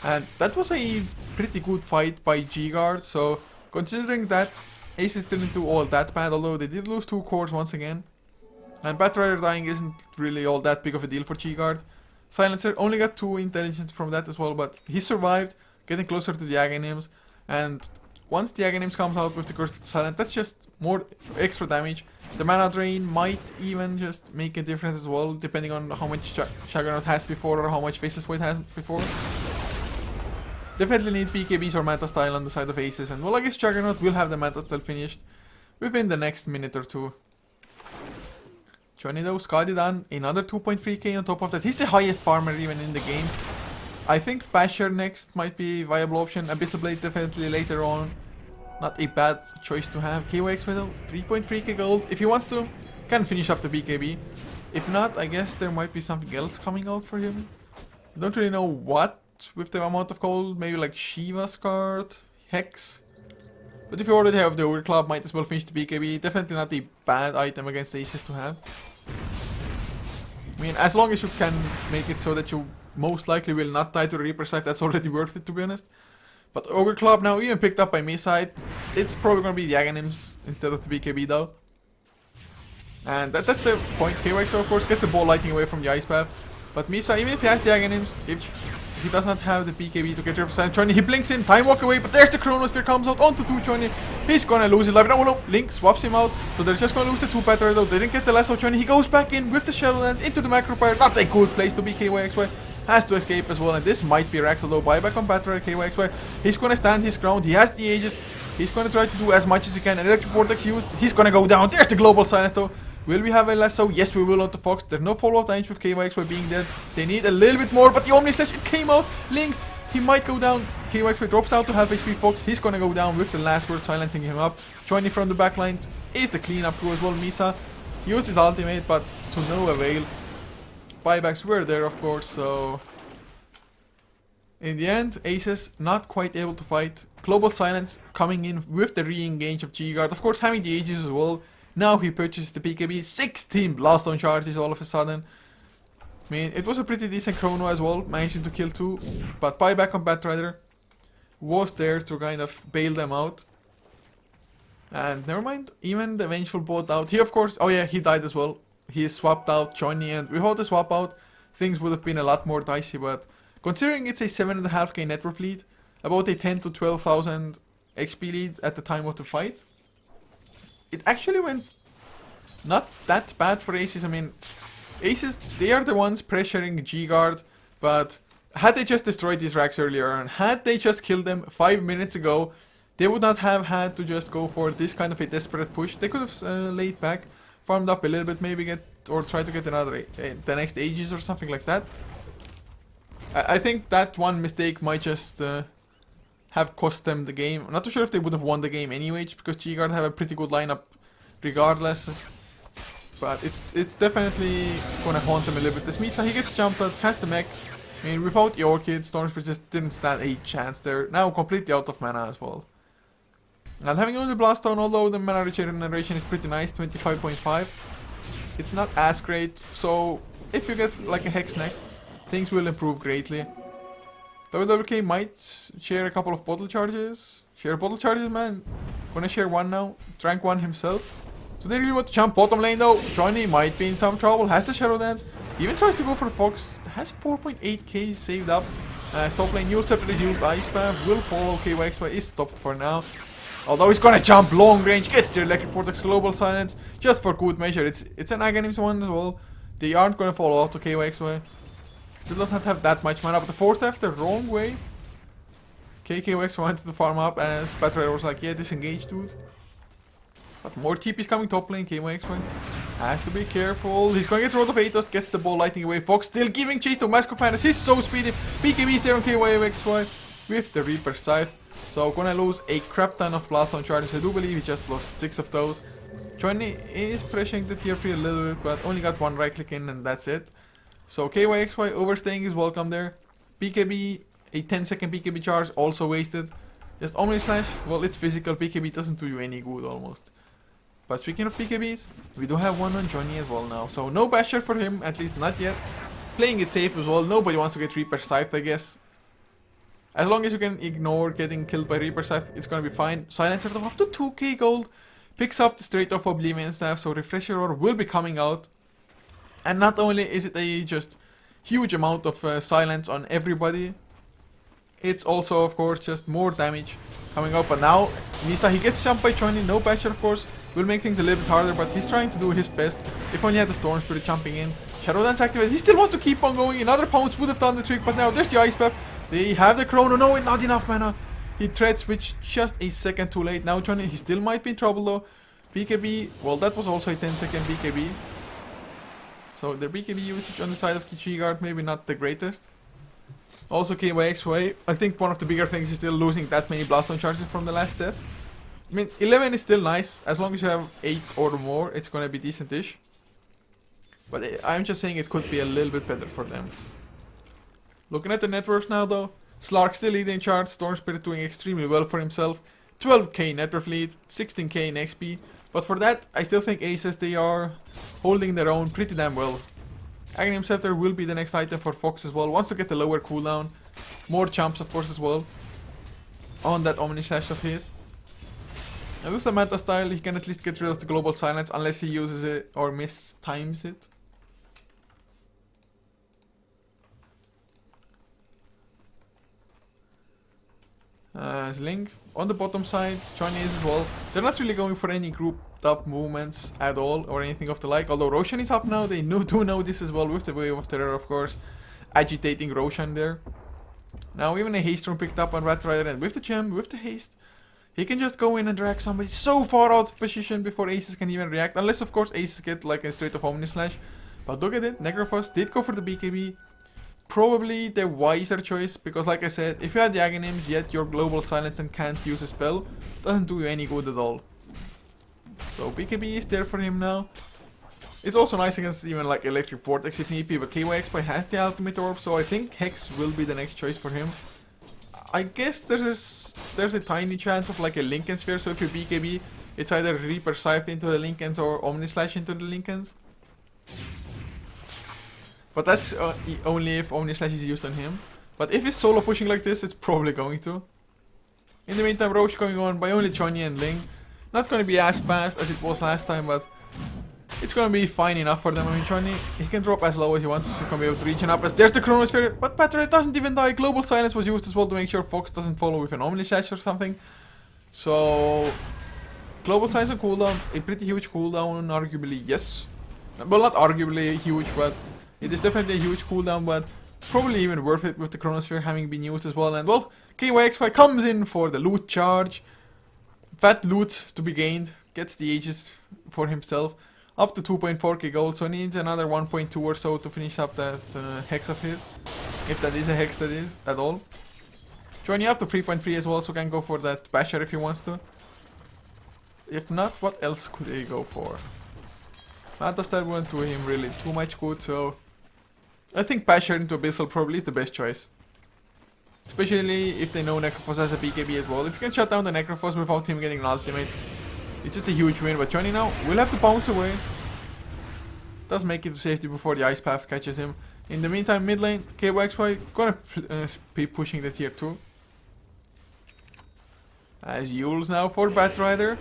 And that was a pretty good fight by G-Guard, so considering that, Aces didn't do all that bad, although they did lose 2 cores once again. And Batrider dying isn't really all that big of a deal for G-Guard. Silencer only got 2 intelligence from that as well, but he survived, getting closer to the Aghanims. And once the Aghanims comes out with the Cursed Silent, that's just more extra damage. The mana drain might even just make a difference as well, depending on how much Juggernaut has before or how much Faceless Void has before. Definitely need BKBs or Manta Style on the side of Aces, and well, I guess Juggernaut will have the Manta Style finished within the next minute or 2. Johnny though, Skadi done, another 2.3k on top of that. He's the highest farmer even in the game. I think Basher next might be a viable option. Abyssal Blade definitely later on. Not a bad choice to have. KOX Widow, 3.3k gold. If he wants to, can finish up the BKB. If not, I guess there might be something else coming out for him. Don't really know what with the amount of gold. Maybe like Shiva's card, Hex. But if you already have the Ogre Club, might as well finish the BKB. Definitely not a bad item against aces to have. I mean, as long as you can make it so that you most likely will not die to the Reaper Scythe, that's already worth it, to be honest. But Ogre Club now, even picked up by Misa, it's probably going to be the Aghanims instead of the BKB though. And that's the point. KYXO, of course, gets the ball lighting away from the Ice Path. But Misa, even if he has the Aghanims, if he does not have the BKB to get rid of Silent Johnny, he blinks in, time walk away, but there's the Chronosphere comes out onto 2 Johnny. He's gonna lose his life. Now, no, Link swaps him out, so they're just gonna lose the 2 Battery though. They didn't get the last of Johnny. He goes back in with the Shadow Dance into the Macro Fire. Not a good place to be. KYXY has to escape as well, and this might be Rax, although buyback on Battery. KYXY, he's gonna stand his ground. He has the Aegis. He's gonna try to do as much as he can. Electric Vortex used. He's gonna go down. There's the Global Silence though. Will we have a lasso? Yes, we will on the Fox. There's no follow-up damage with KYXY being dead. They need a little bit more, but the Omni Slash, it came out. Link, he might go down. KYXY drops down to half HP Fox. He's gonna go down with the last word, silencing him up. Joining from the back lines is the cleanup crew as well. Misa used his ultimate, but to no avail. Buybacks were there, of course, so... In the end, Aces not quite able to fight. Global Silence coming in with the re-engage of G-Guard. Of course, having the Aegis as well. Now he purchases the BKB, 16 Blast on charges all of a sudden. I mean, it was a pretty decent chrono as well, managing to kill 2. But buyback on Batrider was there to kind of bail them out. And never mind, even the vengeful bot out. He of course, oh yeah, he died as well. He swapped out Johnny, and without the swap out, things would have been a lot more dicey. But considering it's a 7.5k net worth lead, about a 10 to 12,000 XP lead at the time of the fight, it actually went not that bad for Aces. I mean, Aces, they are the ones pressuring G-Guard, but had they just destroyed these racks earlier and had they just killed them 5 minutes ago, they would not have had to just go for this kind of a desperate push. They could have laid back, farmed up a little bit, maybe get, or try to get another, the next Aegis or something like that. I think that one mistake might just have cost them the game. I'm not too sure if they would have won the game anyway, because G-Guard have a pretty good lineup regardless. But it's definitely gonna haunt them a little bit. This Misa, he gets jumped out, has the mech. I mean, without the Orchid, Stormspear just didn't stand a chance there. Now completely out of mana as well. And having only Blast Down, although the mana regeneration is pretty nice, 25.5. It's not as great, so if you get like a Hex next, things will improve greatly. WWK might share a couple of bottle charges. Share bottle charges, man. Gonna share one now. Drank one himself. So they really want to jump bottom lane though. Johnny might be in some trouble. Has the Shadow Dance. Even tries to go for the Fox. Has 4.8k saved up. Top lane, New Scepter is used. Ice Spam will follow. KYXY is stopped for now. Although he's gonna jump long range. Gets the Electric Vortex, Global Silence. Just for good measure. It's an Aghanims one as well. They aren't gonna follow out to KYXY. Still does not have that much mana, but the forced F the wrong way. KKX wanted to farm up as Batrider was like, yeah, disengage, dude. But more TP's coming top lane. KYX has to be careful. He's going to get rid of Atos, gets the ball lighting away. Fox still giving chase to Mask of Madness. He's so speedy. BKB is there on KYXY with the Reaper Scythe. So gonna lose a crap ton of Blast on charges. I do believe he just lost 6 of those. Johnny is pressuring the tier 3 a little bit, but only got one right click in and that's it. So KYXY overstaying is welcome there. BKB, a 10-second BKB charge, also wasted. Just Omni Slash, well, it's physical. BKB doesn't do you any good almost. But speaking of BKBs, we do have one on Johnny as well now. So no basher for him, at least not yet. Playing it safe as well. Nobody wants to get Reaper Scythed, I guess. As long as you can ignore getting killed by Reaper Scythe, it's gonna be fine. Silencer of up to 2k gold. Picks up the Straight Off Oblivion Staff, so Refresher Ore will be coming out. And not only is it a just huge amount of silence on everybody, it's also of course just more damage coming up. But now Misa, he gets jumped by Johnny. No patcher of course will make things a little bit harder, but he's trying to do his best. If only had the Storm Spirit jumping in. Shadow Dance activated. He still wants to keep on going. Another Pounce would have done the trick, but now there's the Ice Path. They have the Chrono. No, not enough mana. He Thread Switch just a second too late. Now Johnny, he still might be in trouble though. BKB, well, that was also a 10-second BKB. So the BKB usage on the side of the G-Guard maybe not the greatest. Also KYXY, I think one of the bigger things is still losing that many Blast on charges from the last death. I mean, 11 is still nice. As long as you have 8 or more, it's gonna be decent-ish. But I'm just saying it could be a little bit better for them. Looking at the networks now though, Slark still leading charge, Storm Spirit doing extremely well for himself. 12k net worth lead, 16k in XP. But for that, I still think Aces, they are holding their own pretty damn well. Aghanim Scepter will be the next item for Fox as well. Wants to get the lower cooldown. More chumps, of course, as well. On that Omni Slash of his. And with the Manta style, he can at least get rid of the Global Silence unless he uses it or mistimes it. Link on the bottom side, Johnny is as well. They're not really going for any grouped up movements at all or anything of the like. Although Roshan is up now, they do know this as well with the Wave of Terror, of course, agitating Roshan there. Now even a haste rune picked up on Rat Rider, and with the gem, with the haste, he can just go in and drag somebody so far out of position before Aces can even react. Unless of course Aces get like a straight of Omni Slash. But look at it, Necrophos did go for the BKB. Probably the wiser choice, because like I said, if you had the Aghanims yet your Global Silence and can't use a spell, doesn't do you any good at all. So BKB is there for him now. It's also nice against even like Electric Vortex if need be, but KYXY has the Ultimate Orb, so I think Hex will be the next choice for him. I guess there's a tiny chance of like a Linken Sphere, so if you BKB, it's either Reaper Scythe into the Linkens or Omni Slash into the Linkens. But that's only if Omni Slash is used on him. But if he's solo pushing like this, it's probably going to. In the meantime, Roche going on by only Chonyi and Ling. Not going to be as fast as it was last time, but it's going to be fine enough for them. I mean, Chonyi, he can drop as low as he wants, so he can be able to reach up as there's the Chronosphere. But Patriot doesn't even die. Global Silence was used as well to make sure Fox doesn't follow with an Omni Slash or something. So, Global Silence on cooldown, a pretty huge cooldown, arguably, yes. Well, not arguably huge, but it is definitely a huge cooldown, but probably even worth it with the Chronosphere having been used as well. And well, KYXY comes in for the loot charge. Fat loot to be gained. Gets the Aegis for himself. Up to 2.4k gold, so needs another 1.2 or so to finish up that hex of his. If that is a hex, that is, at all. Johnny up to 3.3 as well, so can go for that Basher if he wants to. If not, what else could he go for? Manta Style won't do him really too much good, so I think Basher into Abyssal probably is the best choice. Especially if they know Necrophos has a BKB as well. If you can shut down the Necrophos without him getting an ultimate, it's just a huge win. But Johnny now will have to bounce away. Does make it to safety before the Ice Path catches him. In the meantime, mid lane, KYXY gonna be pushing the tier 2. As Yules now for Batrider.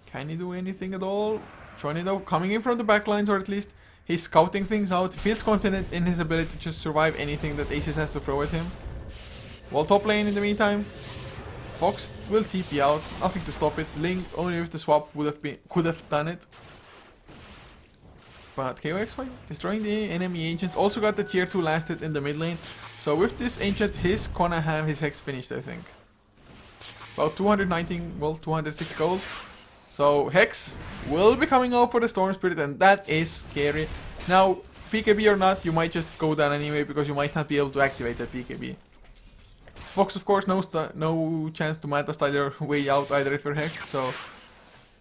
Can he do anything at all? Johnny though coming in from the backlines, or at least he's scouting things out. He feels confident in his ability to just survive anything that Aces has to throw at him. While top lane in the meantime, Fox will TP out. Nothing to stop it. Link only with the swap could have done it. But KOXY destroying the enemy agents. Also got the tier 2 last hit in the mid lane. So with this ancient, he's gonna have his hex finished, I think. About 219, well, 206 gold. So Hex will be coming out for the Storm Spirit, and that is scary. Now, BKB or not, you might just go down anyway because you might not be able to activate that BKB. Fox, of course, no chance to Manta Style your way out either if you're Hex, so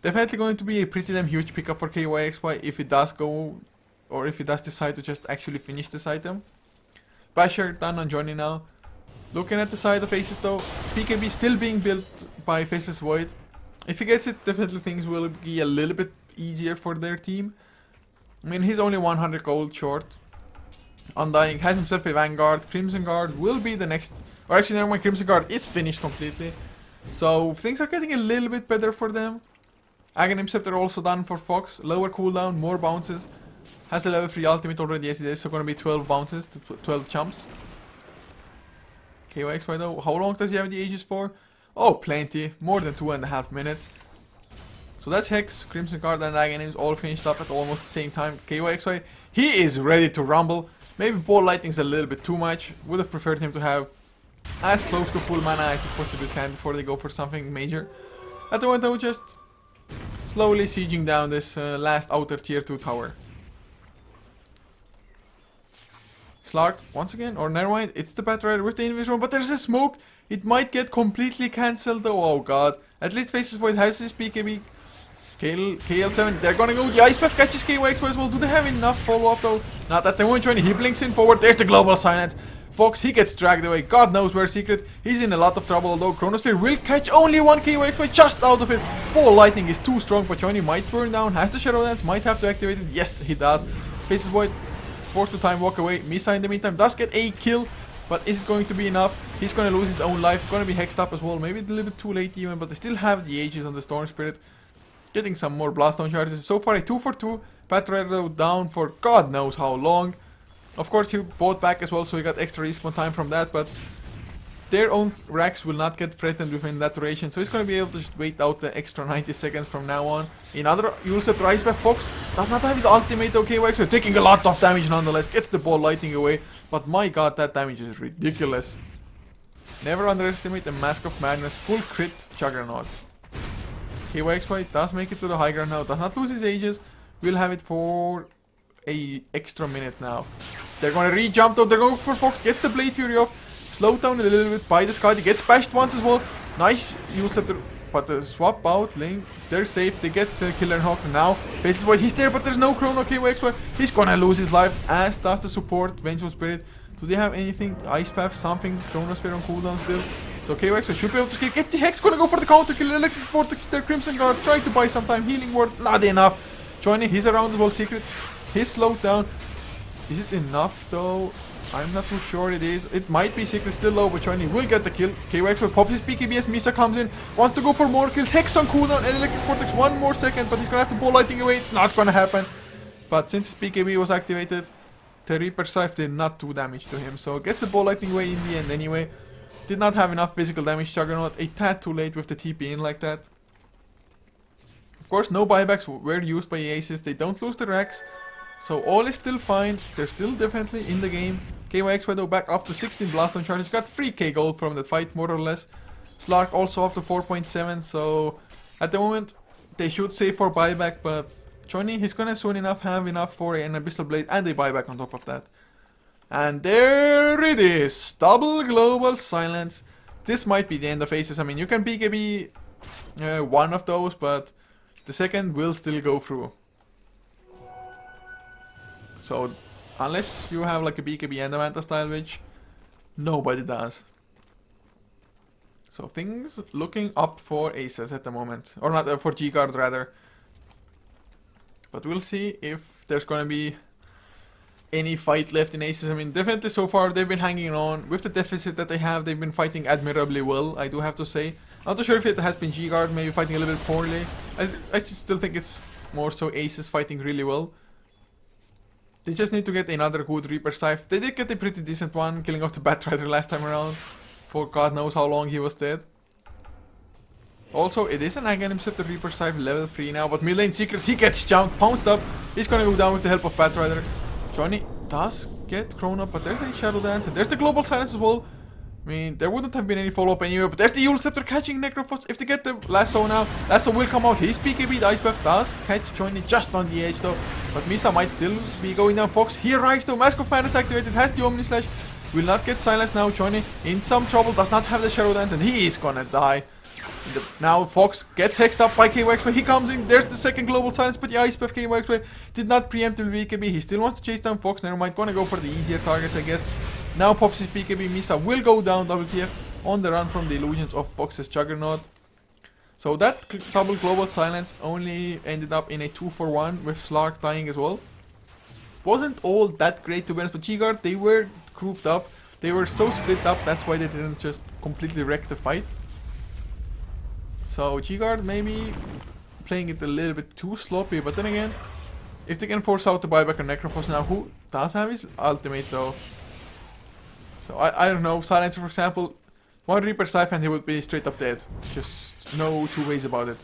definitely going to be a pretty damn huge pickup for KYXY if it does go, or if it does decide to just actually finish this item. Basher done on Johnny now. Looking at the side of Aces though, BKB still being built by Faceless Void. If he gets it, definitely things will be a little bit easier for their team. I mean, he's only 100 gold short. Undying has himself a Vanguard. Crimson Guard will be the next. Or actually, never mind, Crimson Guard is finished completely. So things are getting a little bit better for them. Aghanim Scepter also done for Fox. Lower cooldown, more bounces. Has a level 3 ultimate already, yes it is. So gonna be 12 bounces to 12 chumps. KYXY though, how long does he have the Aegis for? Oh, plenty. More than 2.5 minutes. So that's Hex, Crimson Guard and Aghanims all finished up at almost the same time. KYXY, he is ready to rumble. Maybe Ball Lightning's a little bit too much. Would have preferred him to have as close to full mana as he possibly can before they go for something major. At the moment though, just slowly sieging down this last outer tier 2 tower. Slark once again, or never mind, it's the Batrider with the Invis Rune, but there's a smoke. It might get completely cancelled though. Oh god. At least Faceless Void has his BKB. KL7, they're gonna go. The Ice Path catches KYXY as well. Do they have enough follow up though? Not at the moment. He blinks in forward. There's the Global Silence. Fox, he gets dragged away. God knows where Secret. He's in a lot of trouble, although Chronosphere will catch only one KOX just out of it. Ball Lightning is too strong, but Johnny might burn down. Has the Shadow Dance, might have to activate it. Yes, he does. Faces Void, forced to time walk away. Misa in the meantime does get a kill, but is it going to be enough? He's going to lose his own life. Going to be hexed up as well. Maybe a little bit too late even, but they still have the Aegis on the Storm Spirit. Getting some more Blast Stone charges. So far a 2 for 2. Patrider down for God knows how long. Of course he bought back as well, so he got extra respawn time from that, but their own racks will not get threatened within that duration, so he's going to be able to just wait out the extra 90 seconds from now on. Another Ulcept Rise back. Fox does not have his ultimate, okay, so taking a lot of damage nonetheless, gets the Ball Lightning away, but my god, that damage is ridiculous. Never underestimate the Mask of Madness full crit Juggernaut. KYXY does make it to the high ground now, does not lose his Aegis, will have it for a extra minute now. They're gonna re-jump though, they're going for Fox, gets the Blade Fury off, slowed down a little bit by the Sky, he gets bashed once as well. Nice use of the, but the swap out lane, they're safe, they get the Killer and Hawk now. Faces Void, he's there, but there's no Chrono KYXY, he's gonna lose his life, as does the support, Vengeful Spirit. Do they have anything? Ice Path, something, Chronosphere on cooldown still. So KYXY should be able to escape, gets the Hex, gonna go for the counter kill, Electric Vortex there, Crimson Guard, trying to buy some time, Healing Word, not enough. Joining, he's around as well, Secret. He's slowed down. Is it enough though? I'm not too sure it is. It might be. Secret still low, but Johnny will get the kill. KOX will pop his BKBS. Misa comes in, wants to go for more kills. Hex on cooldown and Electric Vortex 1 more second, but he's gonna have to Ball Lightning away. It's not gonna happen. But since his BKB was activated, the Reaper Scythe did not do damage to him. So gets the Ball Lightning away in the end anyway. Did not have enough physical damage. Juggernaut a tad too late with the TP in like that. Of course, no buybacks were used by Aces. They don't lose the racks. So all is still fine. They're still definitely in the game. KYXY though back up to 16 blast on charges. Got 3k gold from that fight more or less. Slark also up to 4.7. So at the moment they should save for buyback. But Johnny, he's gonna soon enough have enough for an Abyssal Blade and a buyback on top of that. And there it is. Double Global Silence. This might be the end of Aces. I mean, you can BKB one of those, but the second will still go through. So, unless you have like a BKB and a Manta style, which nobody does. So, things looking up for Aces at the moment. Or not, for G-Guard rather. But we'll see if there's gonna be any fight left in Aces. I mean, definitely so far they've been hanging on. With the deficit that they have, they've been fighting admirably well, I do have to say. Not too sure if it has been G-Guard maybe fighting a little bit poorly. I still think it's more so Aces fighting really well. They just need to get another good Reaper Scythe. They did get a pretty decent one, killing off the Batrider last time around. For God knows how long he was dead. Also, it is an Aghanim Scepter Reaper Scythe level 3 now, but mid lane Secret, he gets jumped, pounced up. He's gonna go down with the help of Batrider. Johnny does get Chrono, but there's a Shadow Dance, and there's the Global Silence as well. I mean, there wouldn't have been any follow-up anyway, but there's the Eul Scepter catching Necrophos. If they get the Lasso now, Lasso will come out. His BKB, the Ice Buff, does catch Johnny just on the edge though. But Misa might still be going down. Fox, he arrives though. Mask of Madness activated, has the Omni Slash. Will not get silenced now. Johnny in some trouble, does not have the Shadow Dance, and he is gonna die. Now Fox gets hexed up by KYXY. He comes in. There's the second Global Silence, but the Ice Buff KYXY did not preempt the BKB. He still wants to chase down Fox. Never mind. Gonna go for the easier targets, I guess. Now pops his BKB. Misa will go down. WTF on the run from the illusions of Fox's Juggernaut. So that double Global Silence only ended up in a 2-for-1 with Slark dying as well. Wasn't all that great to be honest, but G-Guard, they were grouped up. They were so split up, that's why they didn't just completely wreck the fight. So G-Guard maybe playing it a little bit too sloppy, but then again, if they can force out the buyback on Necrophos now, who does have his ultimate though? So I don't know, Silencer for example, one Reaper Scythe and he would be straight up dead. Just no two ways about it.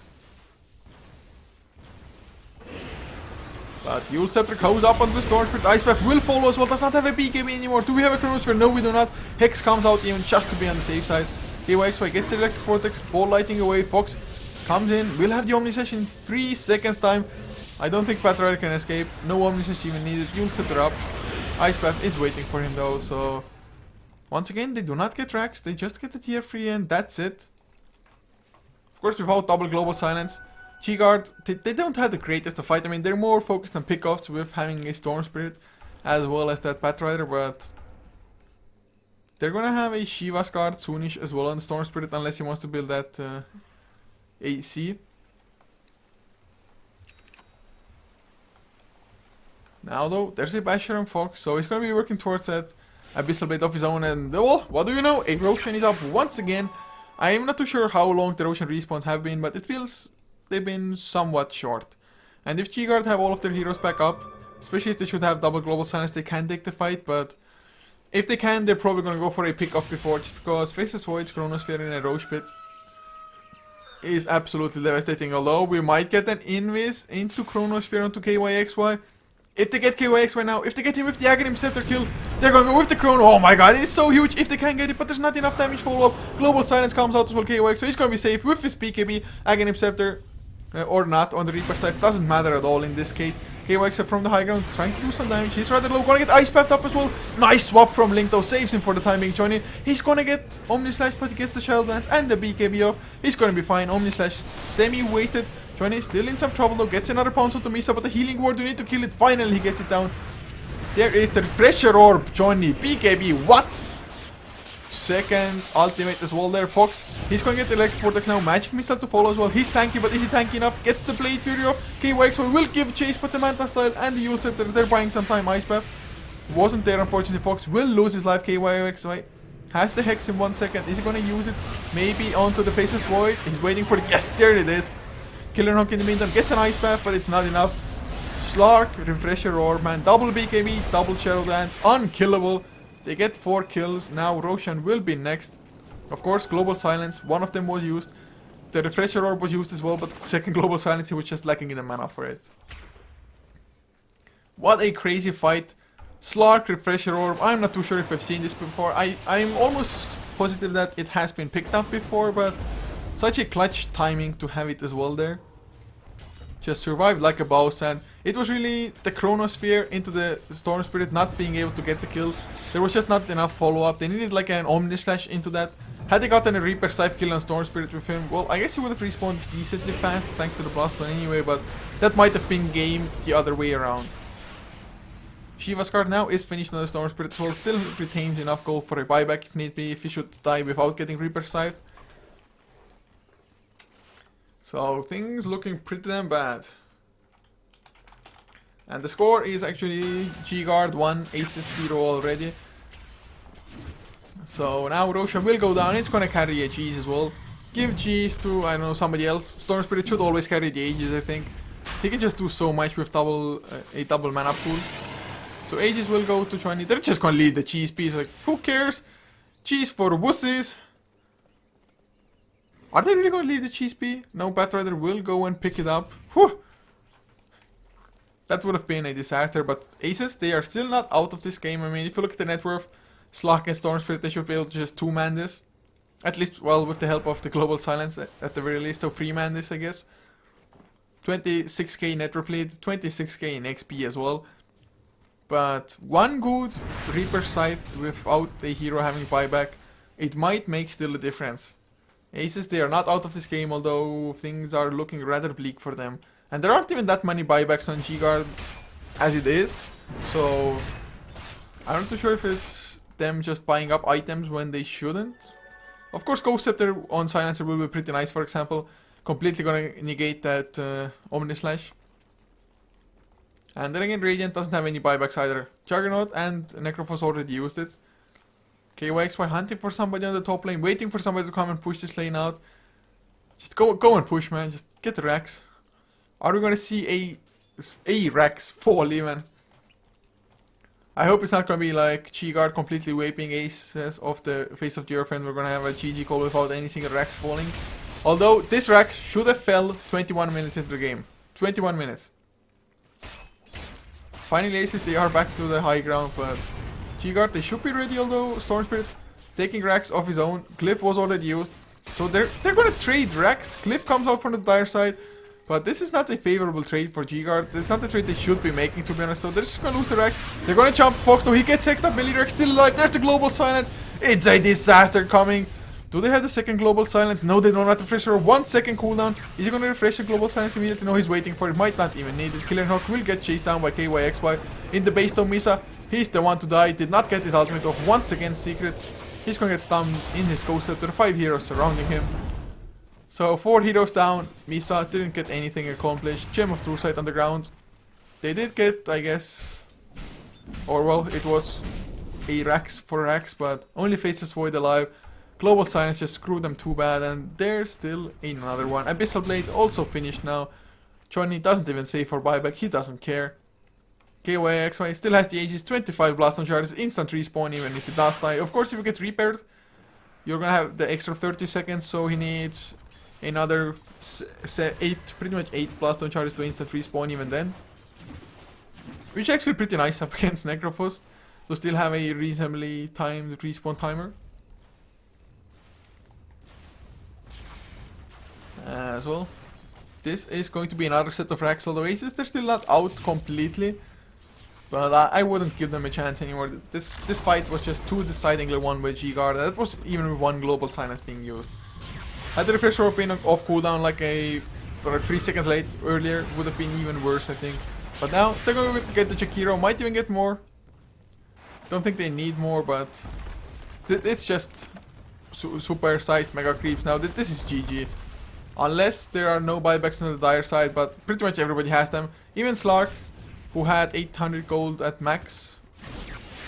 But Eul Scepter goes up onto the Storm Spirit. Ice Path will follow as well, does not have a BKB anymore. Do we have a Chronosphere? No, we do not. Hex comes out even just to be on the safe side. KYXY gets the Electric Vortex, Ball Lighting away. Fox comes in, will have the Omni Slash in 3 seconds time. I don't think Patrider can escape. No Omni Slash even needed. Eul Scepter up. Ice Path is waiting for him though, so once again, they do not get racks, they just get the tier 3 and that's it. Of course, without double Global Silence, G-Guard, they don't have the greatest of fight. I mean, they're more focused on pickoffs with having a Storm Spirit as well as that Patrider, but They're gonna have a Shiva's card soonish as well on Storm Spirit, unless he wants to build that AC. Now though, there's a Basher and Fox, so he's gonna be working towards that Abyssal Blade of his own, and well, what do you know? A Roshan is up once again. I am not too sure how long the Roshan respawns have been, but it feels they've been somewhat short. And if G-Guard have all of their heroes back up, especially if they should have double global silence, they can take the fight, but if they can, they're probably gonna go for a pick-off before, just because Faceless Void's Chronosphere in a Roche Pit is absolutely devastating. Although we might get an invis into Chronosphere onto KYXY. If they get KYXY now, if they get him with the Aghanim Scepter kill, they're gonna go with the Chrono. Oh my god, it's so huge if they can get it, but there's not enough damage follow-up. Global Silence comes out as well, KYXY, so he's gonna be safe with his BKB, Aghanim Scepter, or not, on the Reaper side, doesn't matter at all in this case. KYXY from the high ground, trying to do some damage, he's rather low, gonna get Ice Path up as well. Nice swap from Link though, saves him for the time being, joining. He's gonna get Omni Slash, but he gets the Shell Dance and the BKB off. He's gonna be fine, Omni Slash semi-wasted. Johnny is still in some trouble though, gets another pounce onto Misa, but the healing ward, you need to kill it. Finally he gets it down. There is the Refresher Orb, Johnny, BKB, what? Second ultimate as well there, Fox. He's going to get the Electric Vortex now, Magic Missile to follow as well. He's tanky, but is he tanky enough? Gets the Blade Fury off. KYXY will give chase, but the Manta Style and the Yule Scepter, they're buying some time. Ice Path wasn't there, unfortunately. Fox will lose his life. KYXY has the Hex in 1 second. Is he going to use it? Maybe onto the Faceless Void. He's waiting for it. Yes, there it is. Killer Hawk in the meantime gets an Ice Path, but it's not enough. Slark, Refresher Orb, man, double BKB, double Shadow Dance, unkillable. They get 4 kills. Now Roshan will be next. Of course, Global Silence, one of them was used. The Refresher Orb was used as well, but the second Global Silence, he was just lacking in the mana for it. What a crazy fight. Slark, Refresher Orb, I'm not too sure if I've seen this before. I'm almost positive that it has been picked up before, but such a clutch timing to have it as well there. Just survived like a boss, and it was really the Chronosphere into the Storm Spirit not being able to get the kill. There was just not enough follow-up. They needed like an Omni Slash into that. Had they gotten a Reaper Scythe kill on Storm Spirit with him, well, I guess he would have respawned decently fast thanks to the Blast Stone anyway, but that might have been game the other way around. Shiva's card now is finished on the Storm Spirit, so still retains enough gold for a buyback if need be, if he should die without getting Reaper Scythe. So things looking pretty damn bad. And the score is actually G-Guard 1, Aces 0 already. So now Roshan will go down, it's gonna carry a G's as well. Give G's to, I don't know, somebody else. Storm Spirit should always carry the Aegis, I think. He can just do so much with a double mana pool. So Aegis will go to 20, they're just gonna leave the cheese piece, like, who cares? Cheese for wussies. Are they really going to leave the cheese pea? No, Batrider will go and pick it up. Whew. That would have been a disaster, but Aces, they are still not out of this game. I mean, if you look at the net worth, Slark and Storm Spirit, they should be able to just 2-man this. At least, well, with the help of the Global Silence, at the very least, so 3-man this, I guess. 26k net worth lead, 26k in XP as well. But one good Reaper Scythe without a hero having buyback, it might make still a difference. Aces, they are not out of this game, although things are looking rather bleak for them. And there aren't even that many buybacks on G-Guard as it is. So, I'm not too sure if it's them just buying up items when they shouldn't. Of course, Ghost Scepter on Silencer will be pretty nice, for example. Completely gonna negate that Omni Slash. And then again, Radiant doesn't have any buybacks either. Juggernaut and Necrophos already used it. KYXY hunting for somebody on the top lane, waiting for somebody to come and push this lane out. Just go and push, man. Just get the Rax. Are we gonna see a Rax fall even? I hope it's not gonna be like G-Guard completely wiping Aces off the face of the earth and we're gonna have a GG call without any single Rax falling. Although this Rax should have fell 21 minutes into the game. 21 minutes. Finally, Aces, they are back to the high ground, but G-Guard, they should be ready, although Storm Spirit taking Rax off his own. Glyph was already used. So they're gonna trade Rax. Glyph comes out from the dire side. But this is not a favorable trade for G-Guard. It's not the trade they should be making, to be honest. So they're just gonna lose the Rax. They're gonna jump Fox, though. He gets hexed up. Rex still alive. There's the Global Silence. It's a disaster coming. Do they have the second Global Silence? No, they don't have the refresher. 1 second cooldown. Is he gonna refresh the Global Silence immediately? No, he's waiting for it. Might not even need it. Killer Hawk will get chased down by KYXY in the base of Misa. He's the one to die. Did not get his ultimate off once again. Secret. He's gonna get stunned in his Ghost Scepter, 5 heroes surrounding him. So 4 heroes down, Misa didn't get anything accomplished. Gem of True Sight on the ground. They did get, I guess, or well, it was a Rax for Rax, but only Faceless Void alive. Global Silence just screwed them too bad, and there's still another one. Abyssal Blade also finished now. Johnny doesn't even save for buyback, he doesn't care. KYXY still has the Aegis, 25 Blast on charges, instant respawn even if it does die. Of course, if you get repaired, you're gonna have the extra 30 seconds, so he needs another 8, pretty much 8 Blast on charges to instant respawn even then. Which is actually pretty nice up against Necrophos, to still have a reasonably timed respawn timer. As well. This is going to be another set of Raxel Oasis. They're still not out completely, but I wouldn't give them a chance anymore. This fight was just too decidingly won by G-Guard. That was even with 1 global silence being used. Had the refresh orb been off cooldown like for 3 seconds late earlier, would have been even worse, I think. But now they're going to get the Jakiro, might even get more. Don't think they need more, but it's just super sized mega creeps now. This is GG. Unless there are no buybacks on the dire side, but pretty much everybody has them. Even Slark, who had 800 gold at max.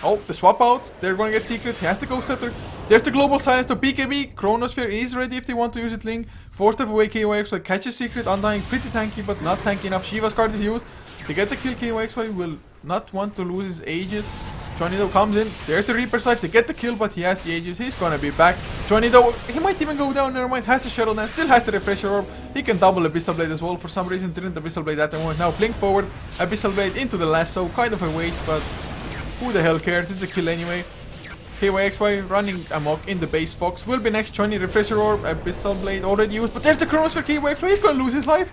Oh, the swap out. They're gonna get secret. He has the Ghost Scepter. There's the Global Silence to BKB. Chronosphere is ready if they want to use it, Link. 4-step away KYXY catches secret. Undying pretty tanky, but not tanky enough. Shiva's card is used. To get the kill, KYXY will not want to lose his Aegis. Johnny though comes in. There's the Reaper side to get the kill, but he has the Aegis. He's gonna be back. Johnny though, he might even go down. Never mind. Has the Shadow Dance. Still has the Refresher Orb. He can double Abyssal Blade as well. For some reason, didn't Abyssal Blade at the moment. Now blink forward. Abyssal Blade into the lasso. Kind of a waste, but who the hell cares? It's a kill anyway. KYXY running amok in the base Fox. Will be next. Johnny Refresher Orb. Abyssal Blade already used, but there's the Chronosphere. KYXY. He's gonna lose his life,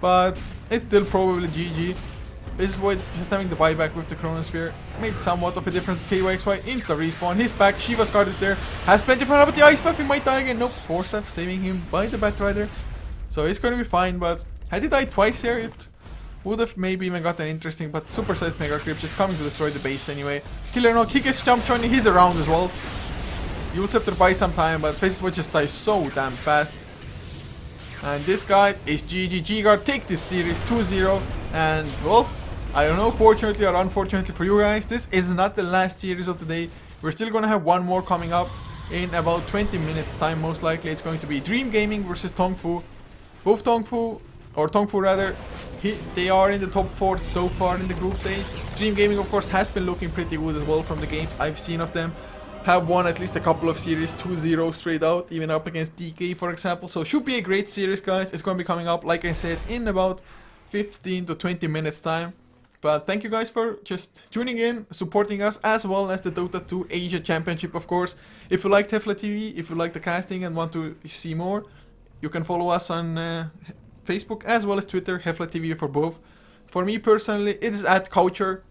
but it's still probably GG. This is why just having the buyback with the Chronosphere made somewhat of a difference. KYXY insta respawn. He's back. Shiva's card is there. Has plenty of fun with the Ice Buff. He might die again. Nope. 4-step saving him by the Batrider. So he's going to be fine. But had he died twice here, it would have maybe even gotten interesting. But super sized Mega Creep just coming to destroy the base anyway. Killer Knock. He gets jumped. Johnny. He's around as well. You will have to buy some time. But Faces will just die so damn fast. And this guy is GG. G-Guard take this series 2-0. And well, I don't know, fortunately or unfortunately for you guys, this is not the last series of the day. We're still gonna have one more coming up in about 20 minutes time, most likely. It's going to be Dream Gaming versus Tongfu. Both Tongfu rather, they are in the top 4 so far in the group stage. Dream Gaming of course has been looking pretty good as well from the games I've seen of them. Have won at least a couple of series 2-0 straight out, even up against DK for example. So should be a great series, guys. It's going to be coming up, like I said, in about 15 to 20 minutes time. But thank you guys for just tuning in, supporting us, as well as the Dota 2 Asia Championship, of course. If you liked HeflaTV, if you like the casting and want to see more, you can follow us on Facebook as well as Twitter, HeflaTV for both. For me personally, it is at Coucher,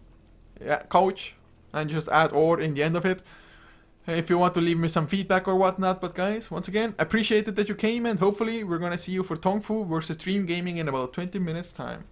Couch, and just add or in the end of it. If you want to leave me some feedback or whatnot. But guys, once again, appreciate it that you came, and hopefully we're gonna see you for Tongfu versus Dream Gaming in about 20 minutes time.